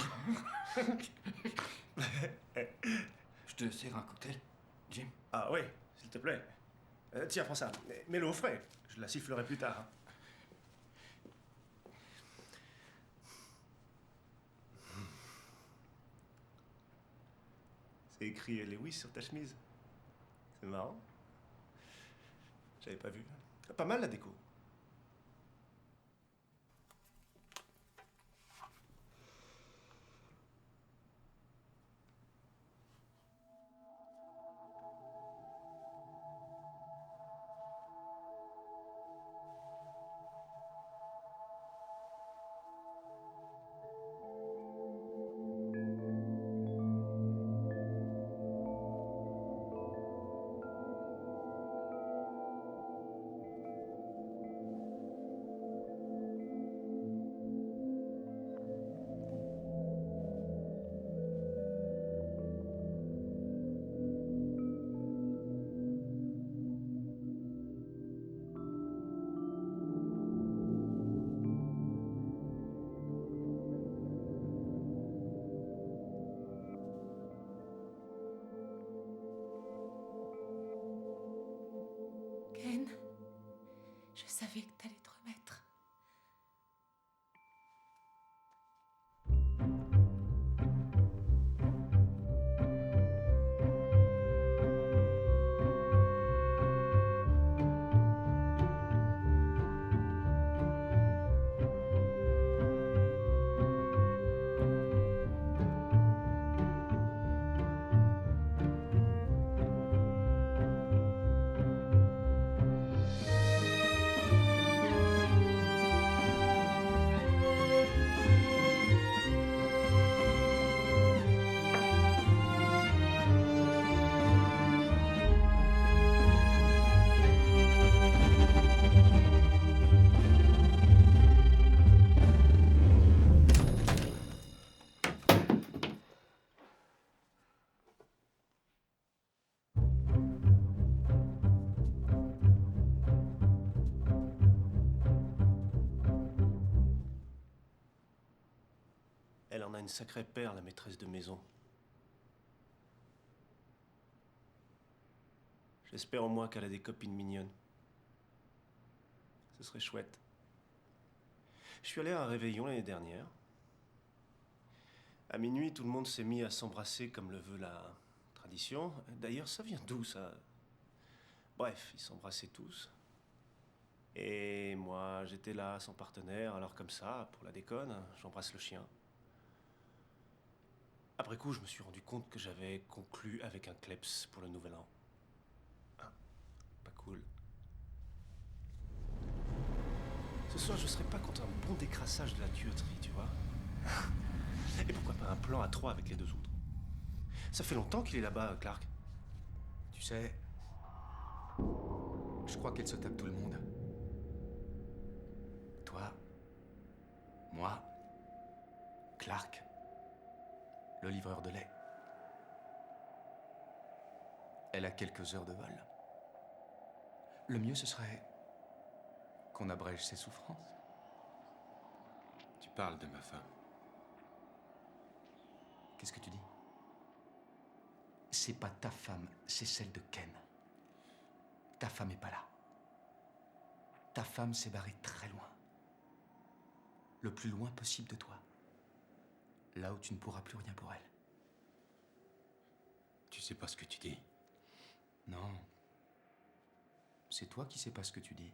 Je te sers un cocktail, Jim? Ah oui, s'il te plaît. Tiens, prends ça. Mets-le au frais. Je la sifflerai plus tard. C'est écrit Lewis sur ta chemise. C'est marrant. J'avais pas vu. Pas mal la déco. Ken, je savais que t'allais te remettre. en a une sacrée paire, la maîtresse de maison. J'espère au moins qu'elle a des copines mignonnes. Ce serait chouette. Je suis allé à un réveillon l'année dernière. À minuit, tout le monde s'est mis à s'embrasser comme le veut la tradition. D'ailleurs, ça vient d'où, ça? Bref, ils s'embrassaient tous. Et moi, j'étais là, sans partenaire, alors comme ça, pour la déconne, j'embrasse le chien. Après coup, je me suis rendu compte que j'avais conclu avec un kleps pour le nouvel an. Ah, pas cool. Ce soir, je serais pas contre un bon décrassage de la tuyauterie, tu vois. Et pourquoi pas un plan à 3 avec les 2 autres? Ça fait longtemps qu'il est là-bas, Clark. Tu sais, je crois qu'elle se tape tout le monde. Toi, moi, Clark, le livreur de lait. Elle a quelques heures de vol. Le mieux, ce serait qu'on abrège ses souffrances. Tu parles de ma femme. Qu'est-ce que tu dis? C'est pas ta femme, c'est celle de Ken. Ta femme est pas là. Ta femme s'est barrée très loin. Le plus loin possible de toi. Là où tu ne pourras plus rien pour elle. Tu sais pas ce que tu dis. Non. C'est toi qui sais pas ce que tu dis.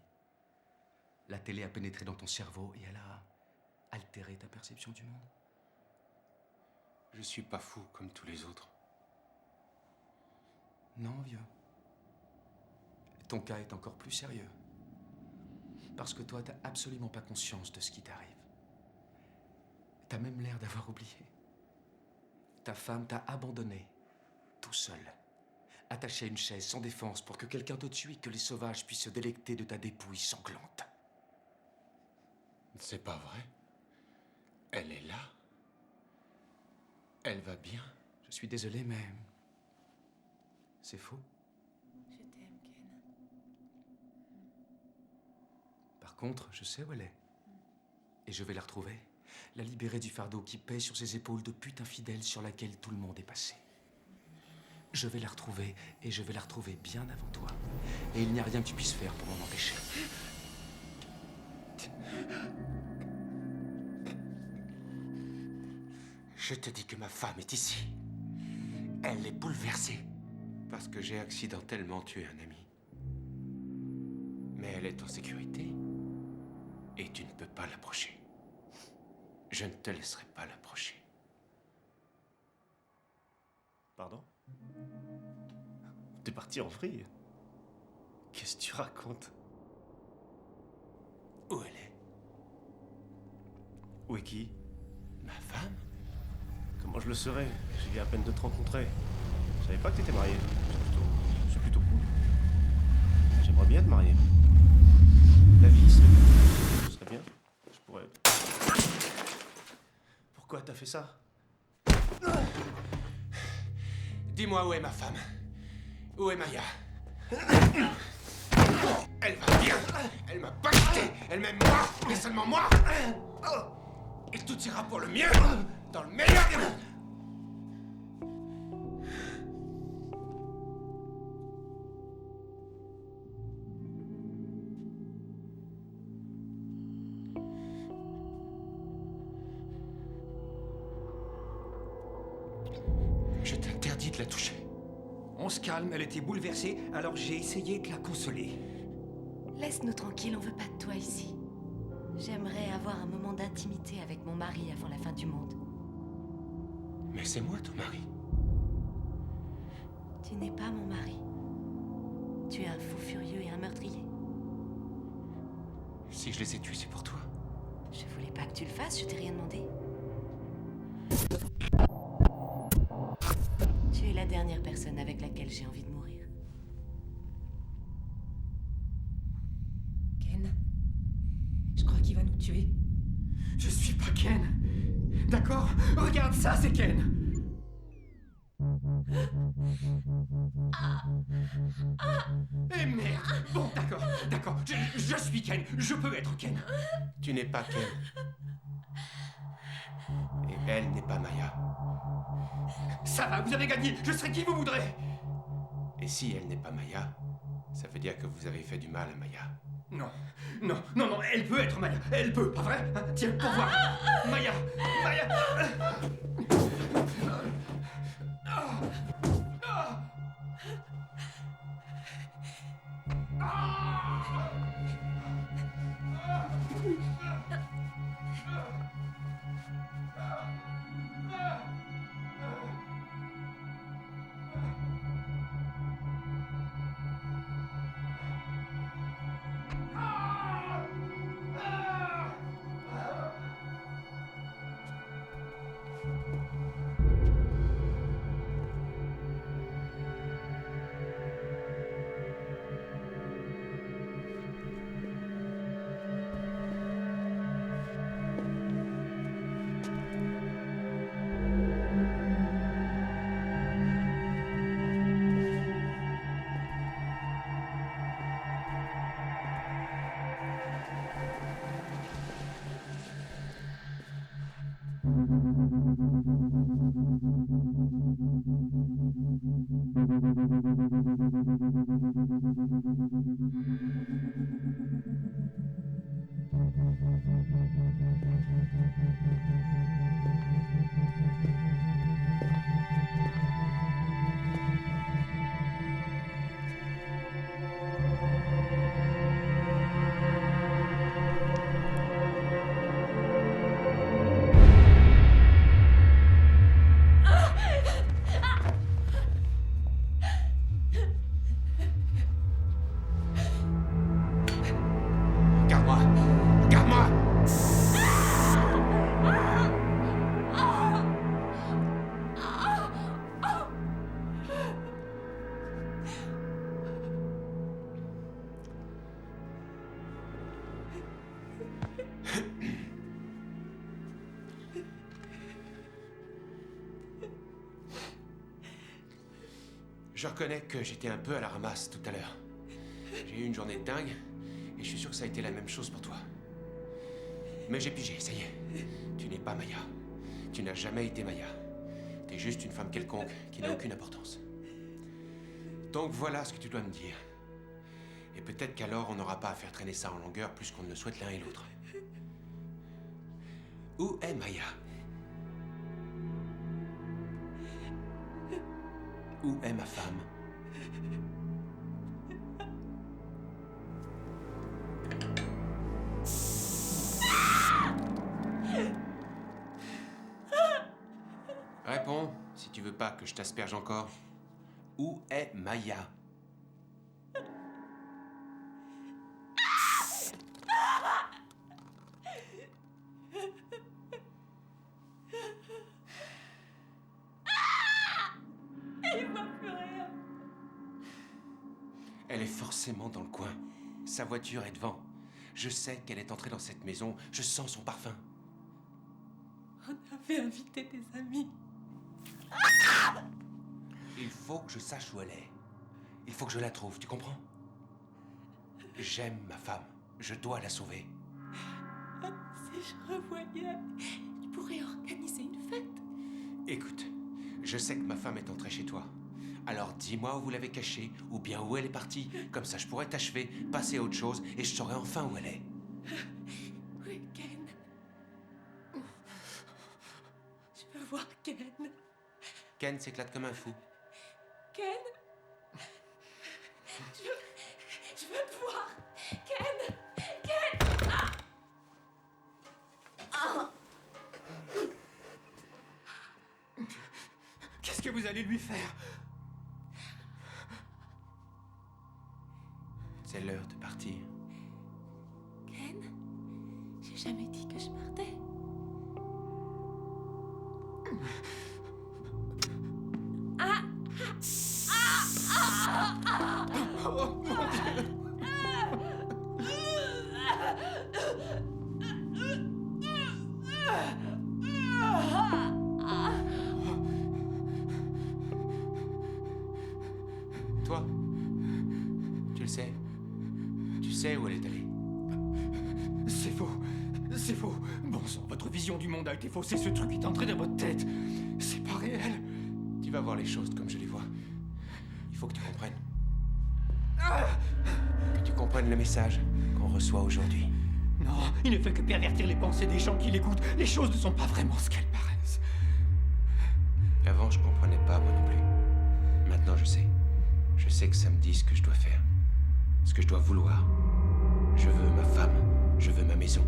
La télé a pénétré dans ton cerveau et elle a altéré ta perception du monde. Je suis pas fou comme tous les autres. Non, vieux. Ton cas est encore plus sérieux. Parce que toi, t'as absolument pas conscience de ce qui t'arrive. T'as même l'air d'avoir oublié. Ta femme t'a abandonné, tout seul, attaché à une chaise sans défense pour que quelqu'un te tue et que les sauvages puissent se délecter de ta dépouille sanglante. C'est pas vrai. Elle est là. Elle va bien. Je suis désolé, mais c'est faux. Je t'aime, Ken. Par contre, je sais où elle est. Et je vais la retrouver. La libérer du fardeau qui pèse sur ses épaules de pute infidèle sur laquelle tout le monde est passé. Je vais la retrouver, et je vais la retrouver bien avant toi. Et il n'y a rien que tu puisses faire pour m'en empêcher. Je te dis que ma femme est ici. Elle est bouleversée. Parce que j'ai accidentellement tué un ami. Mais elle est en sécurité. Et tu ne peux pas l'approcher. Je ne te laisserai pas l'approcher. Pardon? T'es parti en vrille? Qu'est-ce que tu racontes? Où elle est? Où est qui? Ma femme? Comment je le saurais? Je viens à peine de te rencontrer. Je savais pas que t'étais marié. C'est plutôt cool. J'aimerais bien te marier. La vie, ce serait bien. Je pourrais... Pourquoi t'as fait ça? Dis-moi où est ma femme? Où est Maya? Elle va bien. Elle m'a pas quitté. Elle m'aime moi, mais seulement moi. Et tout ira pour le mieux, dans le meilleur des mondes. Je t'interdis de la toucher. On se calme, elle était bouleversée, alors j'ai essayé de la consoler. Laisse-nous tranquilles, on veut pas de toi ici. J'aimerais avoir un moment d'intimité avec mon mari avant la fin du monde. Mais c'est moi ton mari. Tu n'es pas mon mari. Tu es un fou furieux et un meurtrier. Si je les ai tués, c'est pour toi. Je voulais pas que tu le fasses, je t'ai rien demandé. Tu es la dernière personne avec laquelle j'ai envie de mourir. Ken, je crois qu'il va nous tuer. Je suis pas Ken. D'accord? Regarde ça, c'est Ken. Eh merde! Bon, d'accord. Je suis Ken. Je peux être Ken. Tu n'es pas Ken. Et Elle n'est pas Maya. Ça va, vous avez gagné. Je serai qui vous voudrez. Et si elle n'est pas Maya, ça veut dire que vous avez fait du mal à Maya. Non, non, non, non, elle peut être Maya. Elle peut, pas vrai? Hein, tiens, pour voir. Maya, Maya. Regarde-moi! Regarde-moi! Je reconnais que j'étais un peu à la ramasse tout à l'heure. J'ai eu une journée de dingue, et je suis sûr que ça a été la même chose pour toi. Mais j'ai pigé, ça y est. Tu n'es pas Maya. Tu n'as jamais été Maya. T'es juste une femme quelconque qui n'a aucune importance. Donc voilà ce que tu dois me dire. Et peut-être qu'alors on n'aura pas à faire traîner ça en longueur plus qu'on ne le souhaite l'un et l'autre. Où est Maya? Où est ma femme? Réponds, si tu veux pas que je t'asperge encore. Où est Maya? Il voit plus rien. Elle est forcément dans le coin. Sa voiture est devant. Je sais qu'elle est entrée dans cette maison. Je sens son parfum. On avait invité des amis. Il faut que je sache où elle est. Il faut que je la trouve, tu comprends? J'aime ma femme. Je dois la sauver. Si je revoyais, je pourrais organiser une fête. Écoute, je sais que ma femme est entrée chez toi. Alors dis-moi où vous l'avez cachée, ou bien où elle est partie. Comme ça, je pourrais t'achever, passer à autre chose, et je saurai enfin où elle est. Oui, Ken. Je veux voir Ken. Ken s'éclate comme un fou. Ken. Je veux te voir. Ken. Ken. Qu'est-ce que vous allez lui faire? C'est l'heure de partir. Ken, j'ai jamais dit que je partais. Oh mon Dieu! Toi, tu le sais. Tu sais où elle est allée. C'est faux. C'est faux. Bon sang, votre vision du monde a été faussée. Ce truc est entré dans votre tête. C'est pas réel. Tu vas voir les choses comme je les vois. Il faut que tu comprennes. Que tu comprennes le message qu'on reçoit aujourd'hui. Non, il ne fait que pervertir les pensées des gens qui l'écoutent. Les choses ne sont pas vraiment ce qu'elles paraissent. Avant, je comprenais pas, moi non plus. Maintenant, je sais. Je sais que ça me dit ce que je dois faire. Ce que je dois vouloir. Je veux ma femme. Je veux ma maison.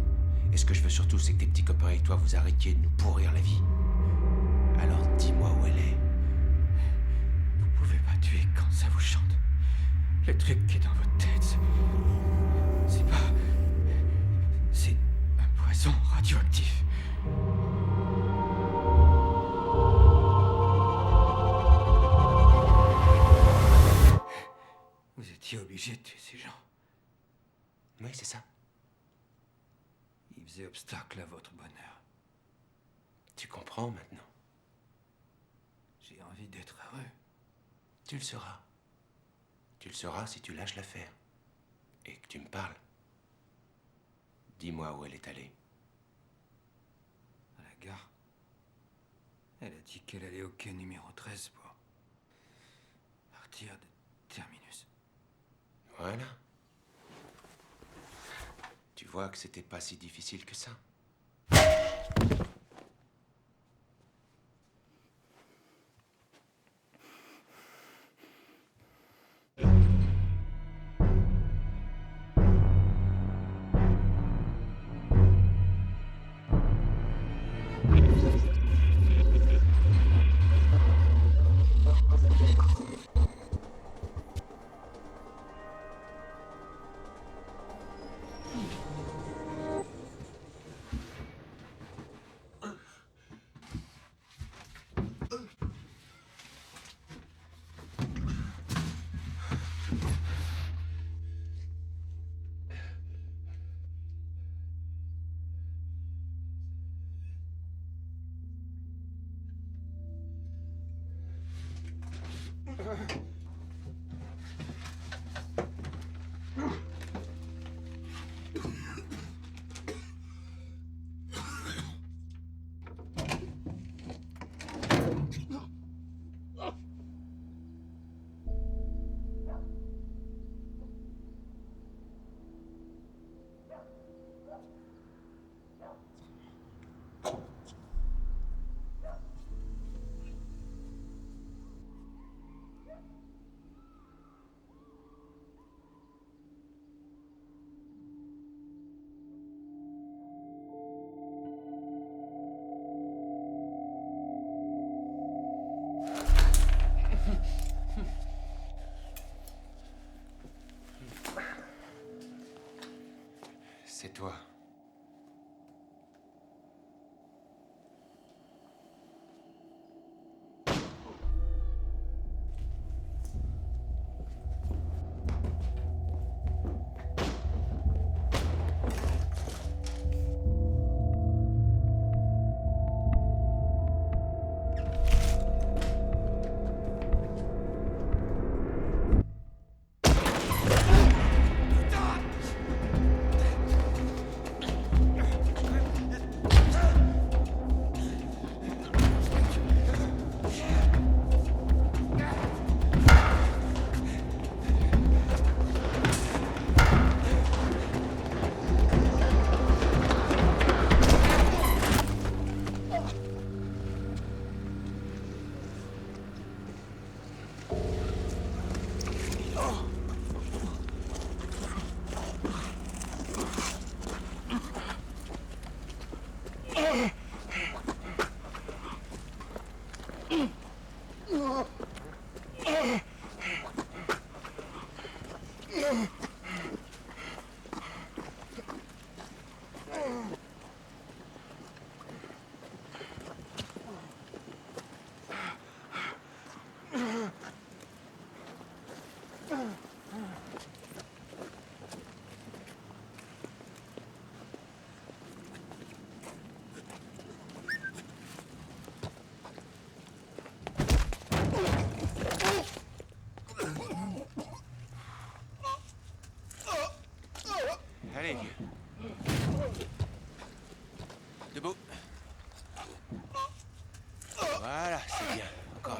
Et ce que je veux surtout, c'est que tes petits copains et toi, vous arrêtiez de nous pourrir la vie. Alors, dis-moi où elle est. Vous pouvez pas tuer quand ça vous chante. Le truc qui est dans votre tête, c'est pas... C'est un poison radioactif. Vous étiez obligé de tuer ces gens. Oui, c'est ça. Ils faisaient obstacle à votre bonheur. Tu comprends maintenant. J'ai envie d'être heureux. Tu le seras. Tu le seras si tu lâches l'affaire. Et que tu me parles. Dis-moi où elle est allée. À la gare. Elle a dit qu'elle allait au quai numéro 13 pour partir de Terminus. Voilà. Tu vois que c'était pas si difficile que ça. C'est toi.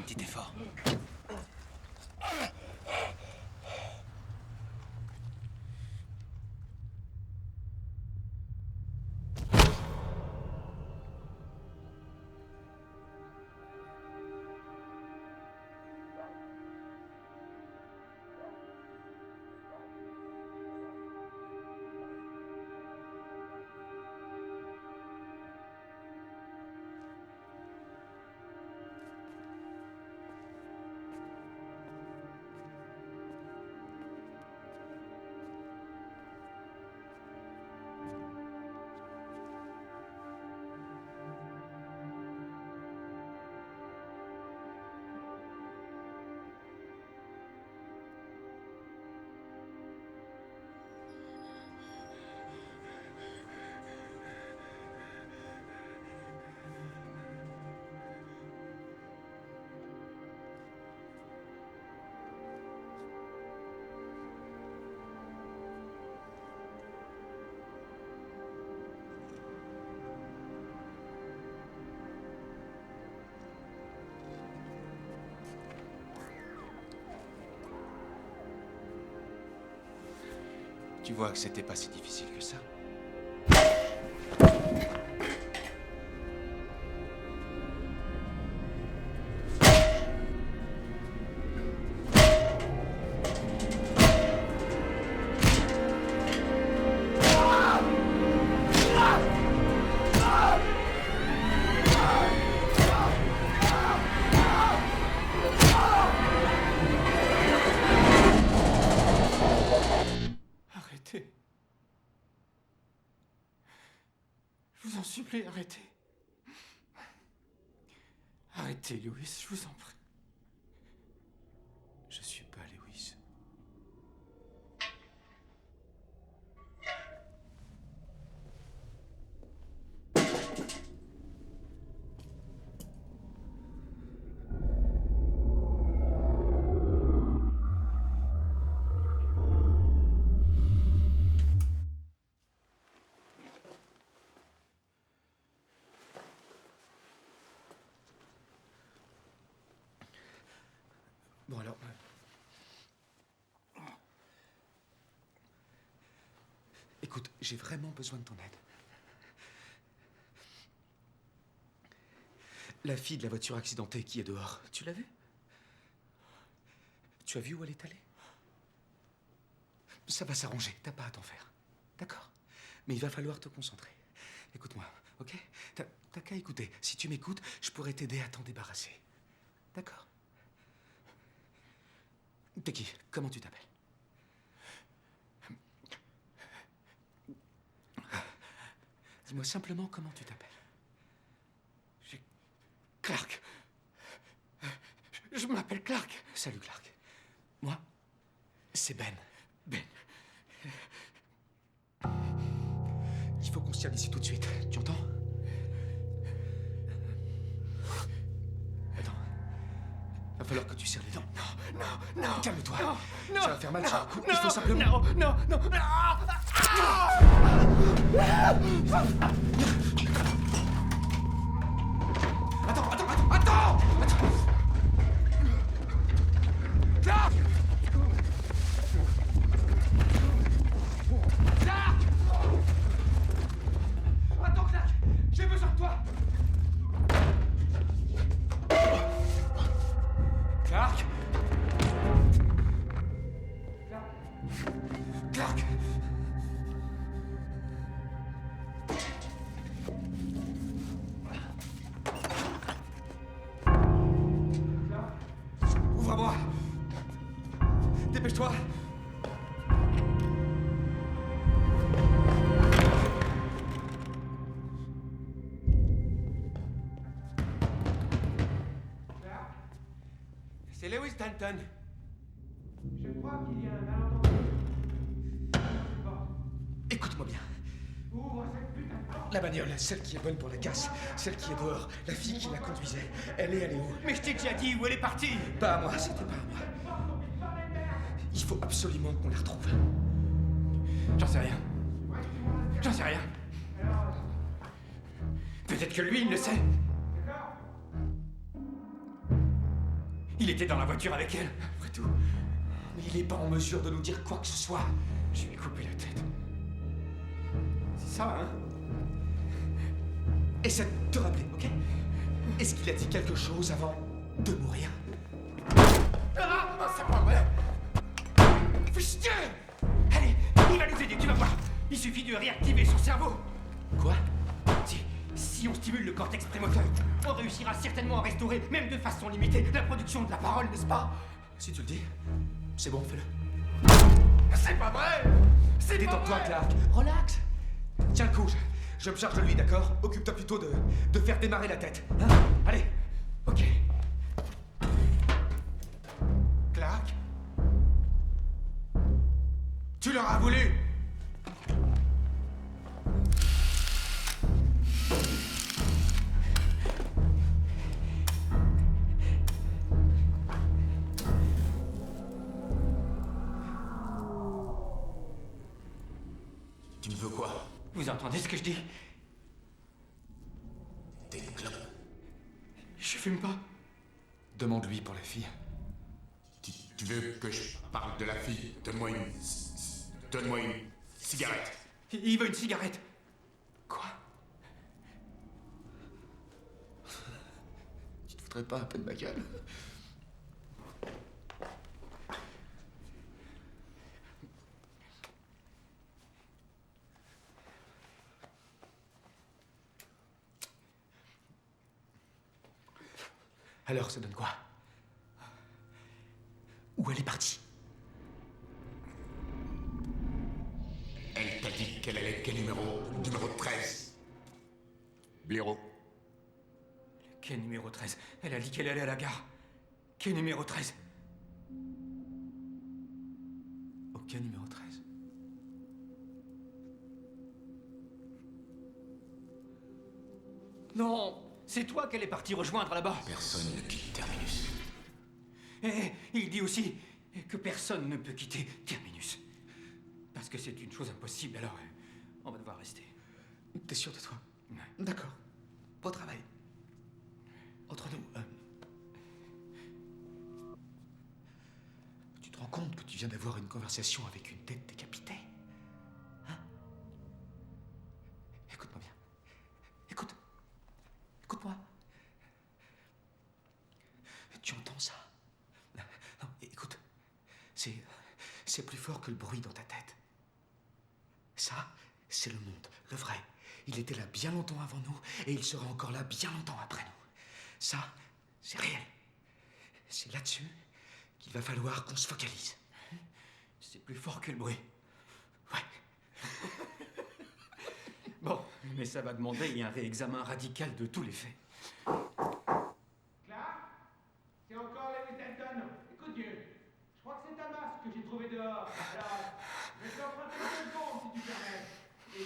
petit effort. Tu vois que c'était pas si difficile que ça. Arrêtez. Je vous en supplie, arrêtez. Arrêtez, Lewis, je vous en prie. Je suis pas Lewis. Bon alors... Écoute, j'ai vraiment besoin de ton aide. La fille de la voiture accidentée qui est dehors, tu l'as vue? Tu as vu où elle est allée? Ça va s'arranger, t'as pas à t'en faire. D'accord? Mais il va falloir te concentrer. Écoute-moi, ok? T'as qu'à écouter. Si tu m'écoutes, je pourrais t'aider à t'en débarrasser. D'accord? T'es qui? Comment tu t'appelles? Dis-moi simplement comment tu t'appelles. Clark. Je m'appelle Clark. Salut Clark. Moi, c'est Ben. Ben. Il faut qu'on se tienne ici tout de suite. Tu entends? Attends. Va falloir que tu serres les dents. Non. Calme-toi. Non. Ça va faire mal sur un coup. Il faut simplement... Non. Attends. Clark! Attends, Clark! J'ai besoin de toi! Clark! Clark! Ouvre-moi! Dépêche-toi! C'est Lewis Dalton. Je crois qu'il y a un malentendu. Écoute-moi bien. Ouvre cette putain de porte. La bagnole, celle qui est bonne pour la casse, celle qui est dehors, la fille qui la conduisait, elle est où? Mais je t'ai déjà dit où elle est partie. Pas à moi, c'était pas à moi. Il faut absolument qu'on la retrouve. J'en sais rien. Peut-être que lui, il le sait. Il était dans la voiture avec elle. Après tout. Mais il est pas en mesure de nous dire quoi que ce soit. Je lui ai coupé la tête. C'est ça, hein? Essaie de te rappeler, ok? Est-ce qu'il a dit quelque chose avant de mourir? Ah, c'est pas vrai! Putain! Allez, il va nous aider, tu vas voir. Il suffit de réactiver son cerveau. Quoi? Si on stimule le cortex prémoteur, on réussira certainement à restaurer, même de façon limitée, la production de la parole, n'est-ce pas? Si tu le dis, c'est bon, fais-le. C'est pas vrai! C'est pas Détends-toi, vrai! Clark. Relax. Tiens le coup, je me charge de lui, d'accord? Occupe-toi plutôt de faire démarrer la tête. Hein? Allez. Ok. Clark? Tu leur as voulu? Tu me veux quoi? Vous entendez ce que je dis? T'es une clope. Je fume pas. Demande-lui pour la fille. Tu veux que je parle de la fille? Donne-moi une cigarette. Il veut une cigarette. Quoi? Tu te foutrais pas un peu de ma gueule? Alors, ça donne quoi? Où elle est partie? Elle t'a dit qu'elle allait quel numéro? Numéro 13. Blaireau. Quai numéro 13. Elle a dit qu'elle allait à la gare. Quai numéro 13. Ok, numéro 13. Non, c'est toi qu'elle est partie rejoindre là-bas. Personne ne quitte Terminus. Et il dit aussi que personne ne peut quitter Terminus. Parce que c'est une chose impossible, alors on va devoir rester. T'es sûr de toi? Ouais. D'accord. Bon travail. Entre nous, tu te rends compte que tu viens d'avoir une conversation avec une tête décapitée? Hein? Écoute-moi bien. Écoute-moi. Tu entends ça? Non, écoute. C'est plus fort que le bruit dans ta tête. Ça, c'est le monde, le vrai. Il était là bien longtemps avant nous et il sera encore là bien longtemps après nous. Ça, c'est réel. C'est là-dessus qu'il va falloir qu'on se focalise. C'est plus fort que le bruit. Ouais. Bon, mais ça va demander un réexamen radical de tous les faits. Clark? C'est encore les Littleton. Écoute, Dieu, je crois que c'est ta masque que j'ai trouvé dehors. Alors, je vais t'emprunter 2 secondes si tu permets. Et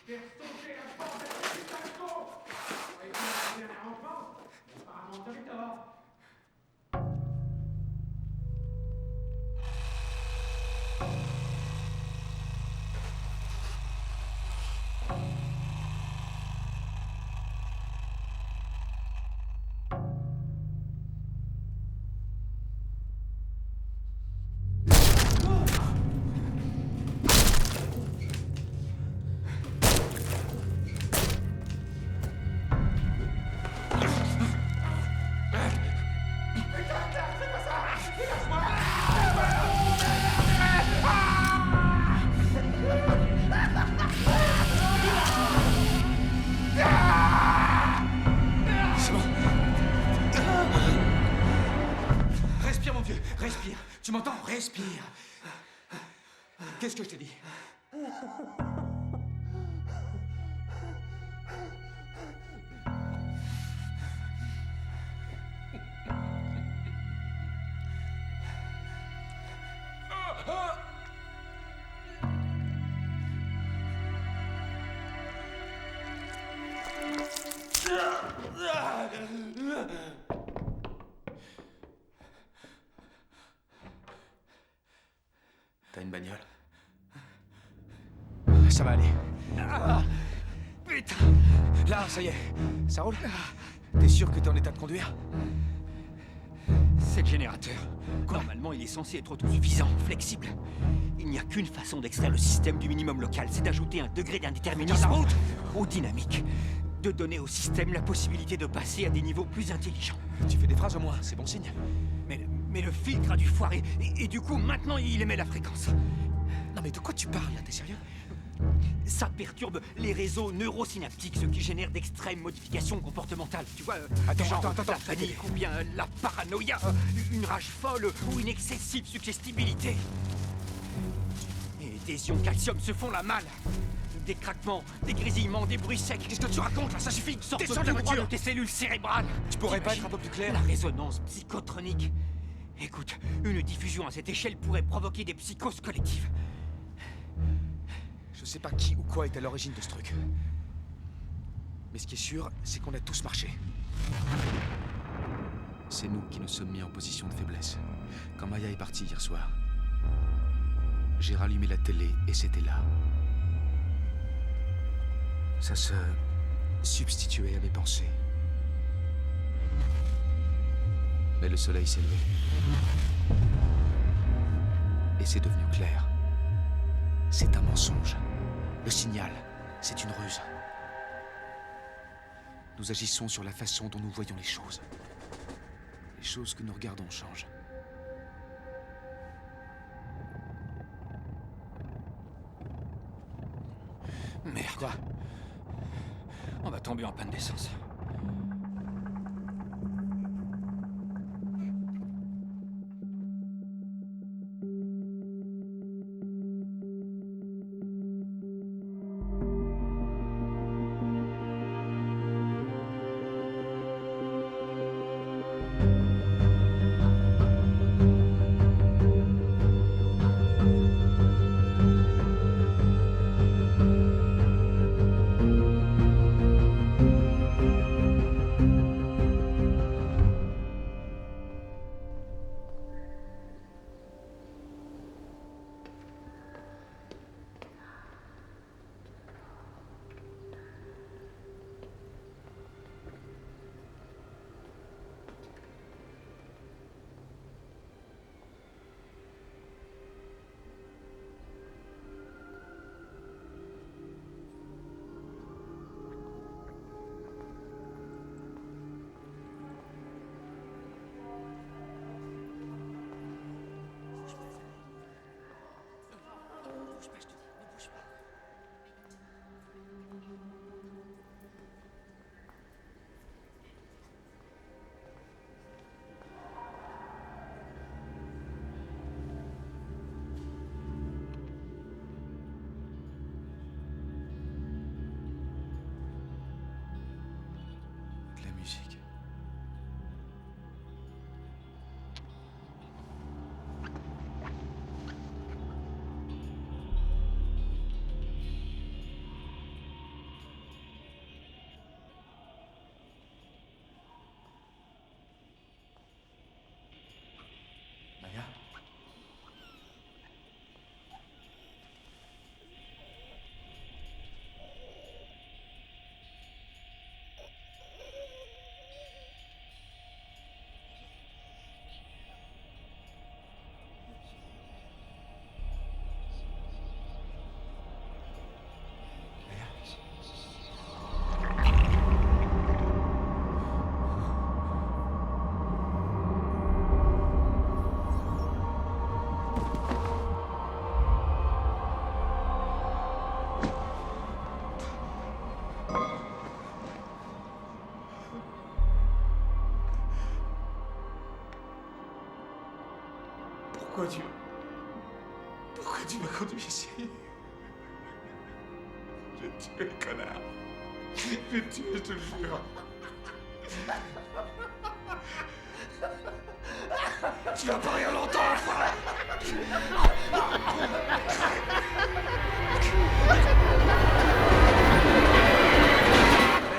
faire sauter la porte de ce putain de con. Et puis, la dernière enfance, apparemment, t'avais tort. Respire, mon vieux, respire. Tu m'entends? Respire. Qu'est-ce que je t'ai dit? T'as une bagnole? Ça va aller. Putain! Là, ça y est. Ça roule? T'es sûr que t'es en état de conduire? C'est le générateur. Normalement, il est censé être autosuffisant, flexible. Il n'y a qu'une façon d'extraire le système du minimum local, c'est d'ajouter un degré d'indéterminisme aux dynamiques. De donner au système la possibilité de passer à des niveaux plus intelligents. Tu fais des phrases au moins, c'est bon signe. Mais le filtre a dû foirer, et du coup, maintenant, il émet la fréquence. Non mais de quoi tu parles là, t'es sérieux? Ça perturbe les réseaux neurosynaptiques, ce qui génère d'extrêmes modifications comportementales. Tu vois, Attends, la panique ou bien la paranoïa, une rage folle ou une excessive suggestibilité. Et des ions calcium se font la malle. Des craquements, des grésillements, des bruits secs. Qu'est-ce que tu racontes là? Ça suffit. Descends de la voiture de tes cellules cérébrales. Tu pourrais pas être un peu plus clair? La résonance psychotronique. Écoute, une diffusion à cette échelle pourrait provoquer des psychoses collectives. Je sais pas qui ou quoi est à l'origine de ce truc. Mais ce qui est sûr, c'est qu'on a tous marché. C'est nous qui nous sommes mis en position de faiblesse. Quand Maya est partie hier soir, j'ai rallumé la télé et c'était là. Ça se substituait à mes pensées. Mais le soleil s'est levé. Et c'est devenu clair. C'est un mensonge. Le signal, c'est une ruse. Nous agissons sur la façon dont nous voyons les choses. Les choses que nous regardons changent. Merde. Quoi? On va tomber en panne d'essence. De la musique. Maya? Pourquoi tu m'as conduit ici? J'ai tué le connard. J'ai tué, je te le jure. Tu vas pas rien l'entendre, frère.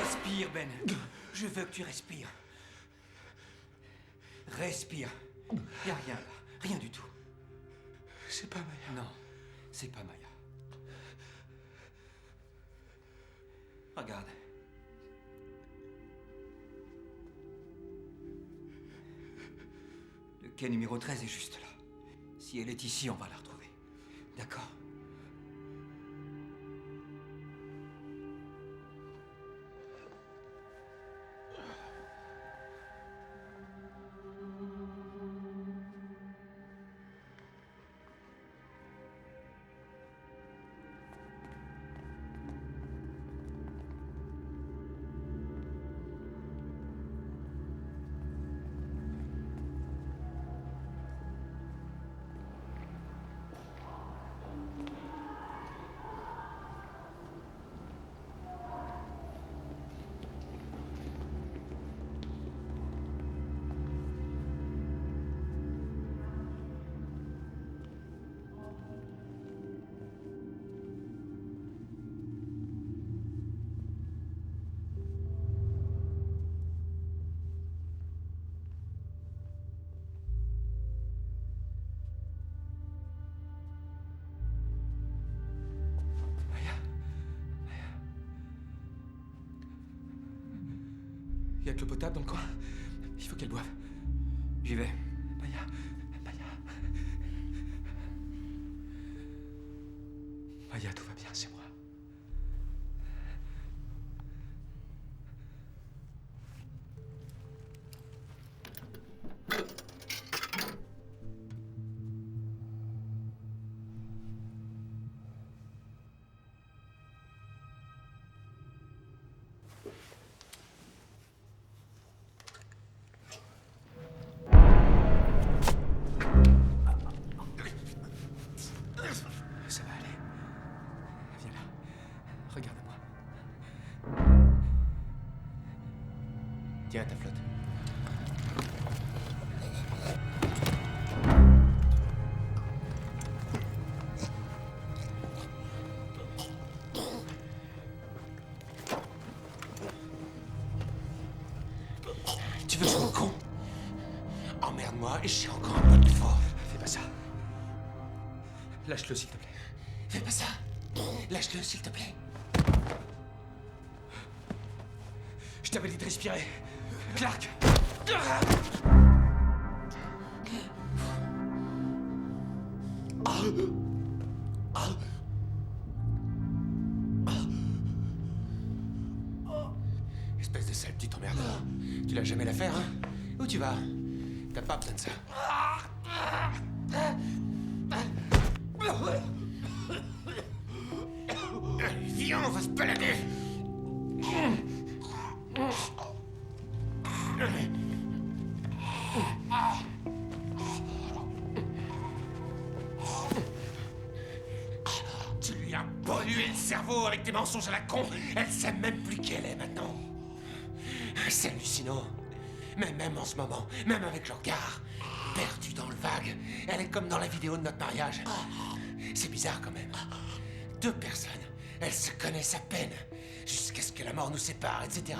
Respire, Ben. Je veux que tu respires. Respire. Y a rien là. Rien du tout. C'est pas Maya. Non, c'est pas Maya. Regarde. quai numéro 13 est juste là. Si elle est ici, on va la retrouver. D'accord? Il y a de l'eau potable dans le coin. Il faut qu'elle boive. J'y vais. Maya. Maya, tout va bien, c'est moi. Ça va aller. Viens là. Regarde-moi. Tiens, ta flotte. Tu veux jouer au con? Emmerde-moi et j'ai encore un peu plus fort. Fais pas ça. Lâche-le, s'il te plaît. Fais pas ça. Lâche-le, s'il te plaît. Je t'avais dit de respirer. Clark! Espèce de sale petite emmerdeur. Tu l'as jamais la faire, hein? Où tu vas? T'as pas besoin de ça. Allez, viens, on va se balader. Tu lui as pollué le cerveau avec tes mensonges à la con. Elle sait même plus qui elle est maintenant. C'est hallucinant. Mais même en ce moment, même avec le regard, perdue dans le vague, elle est comme dans la vidéo de notre mariage. C'est bizarre quand même. Deux personnes, elles se connaissent à peine, jusqu'à ce que la mort nous sépare, etc.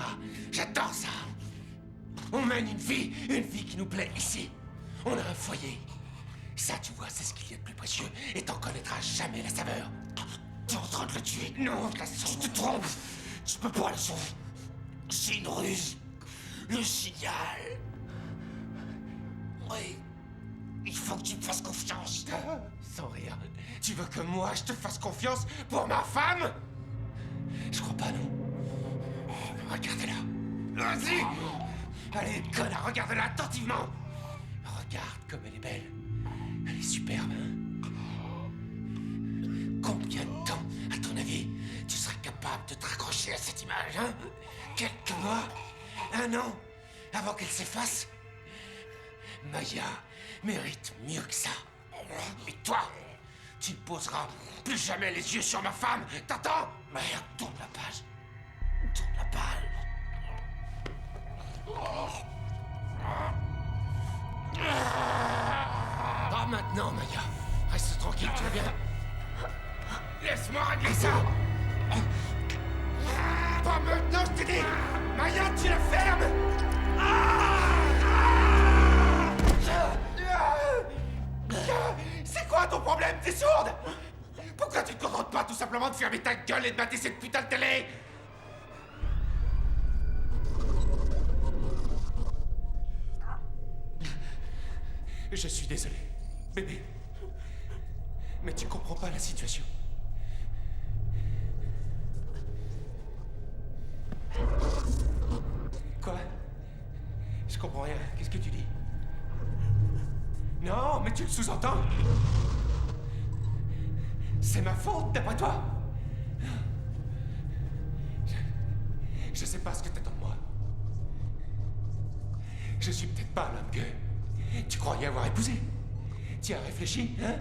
J'adore ça. On mène une vie qui nous plaît ici. On a un foyer. Ça, tu vois, c'est ce qu'il y a de plus précieux, et t'en connaîtras jamais la saveur. T'es en train de le tuer. Non, de la sauve. Tu te trompes. Tu peux pas le sauver. C'est une ruse. Le signal. Oui. Il faut que tu me fasses confiance. Sans rire. Tu veux que moi, je te fasse confiance pour ma femme? Je crois pas, non. Regarde-la. Vas-y. Allez, connard, regarde-la attentivement. Regarde comme elle est belle. Elle est superbe, hein? Combien de temps, à ton avis, tu serais capable de te raccrocher à cette image, hein? Quelques mois? Un an? Avant qu'elle s'efface? Maya mérite mieux que ça. Et toi, tu ne poseras plus jamais les yeux sur ma femme, t'entends? Merde, tourne la page. Tourne la page. Pas maintenant, Maya. Reste tranquille, tu vas bien? Laisse-moi régler ça. Pas maintenant, je te dis. Maya, tu la fermes. C'est quoi ton problème? T'es sourde? Pourquoi tu te contentes pas tout simplement de fermer ta gueule et de mater cette putain de télé? Je suis désolé, bébé. Mais tu comprends pas la situation. Quoi? Je comprends rien. Qu'est-ce que tu dis? Non, mais tu le sous-entends? C'est ma faute, d'après toi? Je sais pas ce que t'attends de moi. Je suis peut-être pas l'homme que tu croyais avoir épousé. Tu as réfléchi, hein?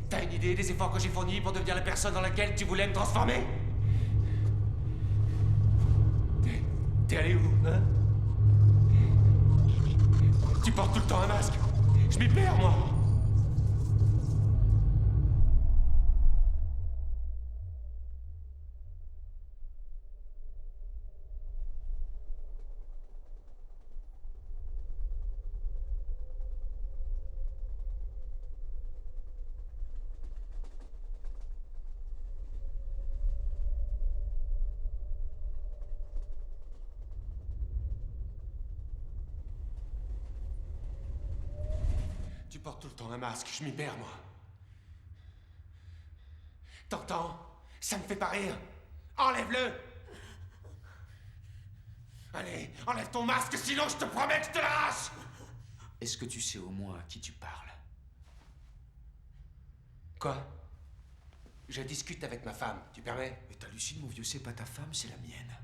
T'as une idée des efforts que j'ai fournis pour devenir la personne dans laquelle tu voulais me transformer? T'es allé où, hein? Tu portes tout le temps un masque. Je m'y perds, moi. Tu portes tout le temps un masque, je m'y perds, moi. T'entends? Ça me fait pas rire. Enlève-le! Allez, enlève ton masque, sinon je te promets que je te l'arrache! Est-ce que tu sais au moins à qui tu parles? Quoi? Je discute avec ma femme, tu permets? Mais t'hallucines, mon vieux, c'est pas ta femme, c'est la mienne.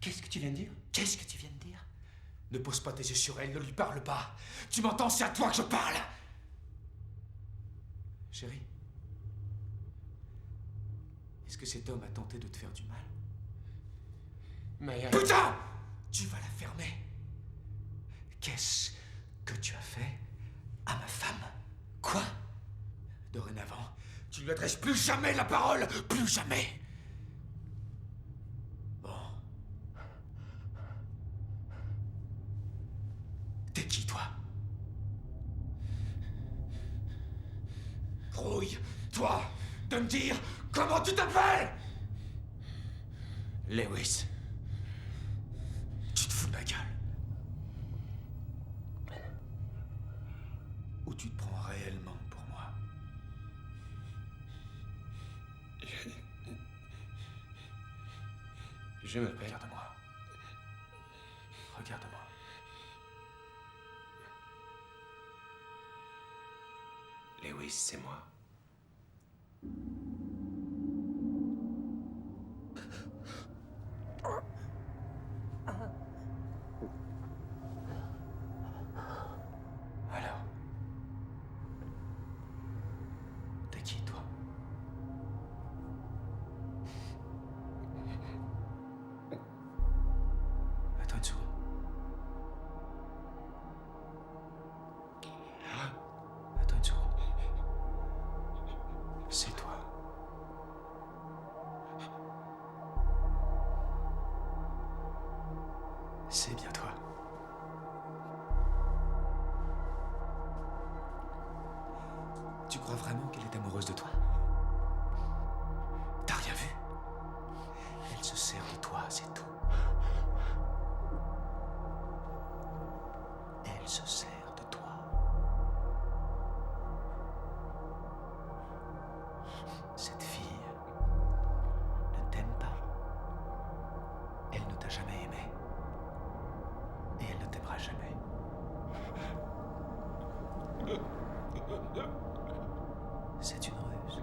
Qu'est-ce que tu viens de dire? Qu'est-ce que tu viens de dire? Ne pose pas tes yeux sur elle, ne lui parle pas. Tu m'entends, c'est à toi que je parle. Chérie, est-ce que cet homme a tenté de te faire du mal? Maya... Putain! Tu vas la fermer. Qu'est-ce que tu as fait à ma femme? Quoi? Dorénavant, tu ne lui adresses plus jamais la parole, plus jamais. Bon. T'es qui, toi? Grouille-toi de me dire comment tu t'appelles! Lewis. Tu te fous de ma gueule. Ou tu te prends réellement pour moi? Je m'appelle... Regarde-moi. Regarde-moi. Lewis, c'est moi. Alors, t'es qui, toi? Attends une seconde. Attends une seconde. C'est toi. C'est bien toi. Tu crois vraiment qu'elle est amoureuse de toi? T'as rien vu? Elle se sert de toi, c'est tout. Elle se sert de toi. Cette fille ne t'aime pas. Elle ne t'a jamais aimé. Et elle ne t'aimera jamais. C'est une ruse.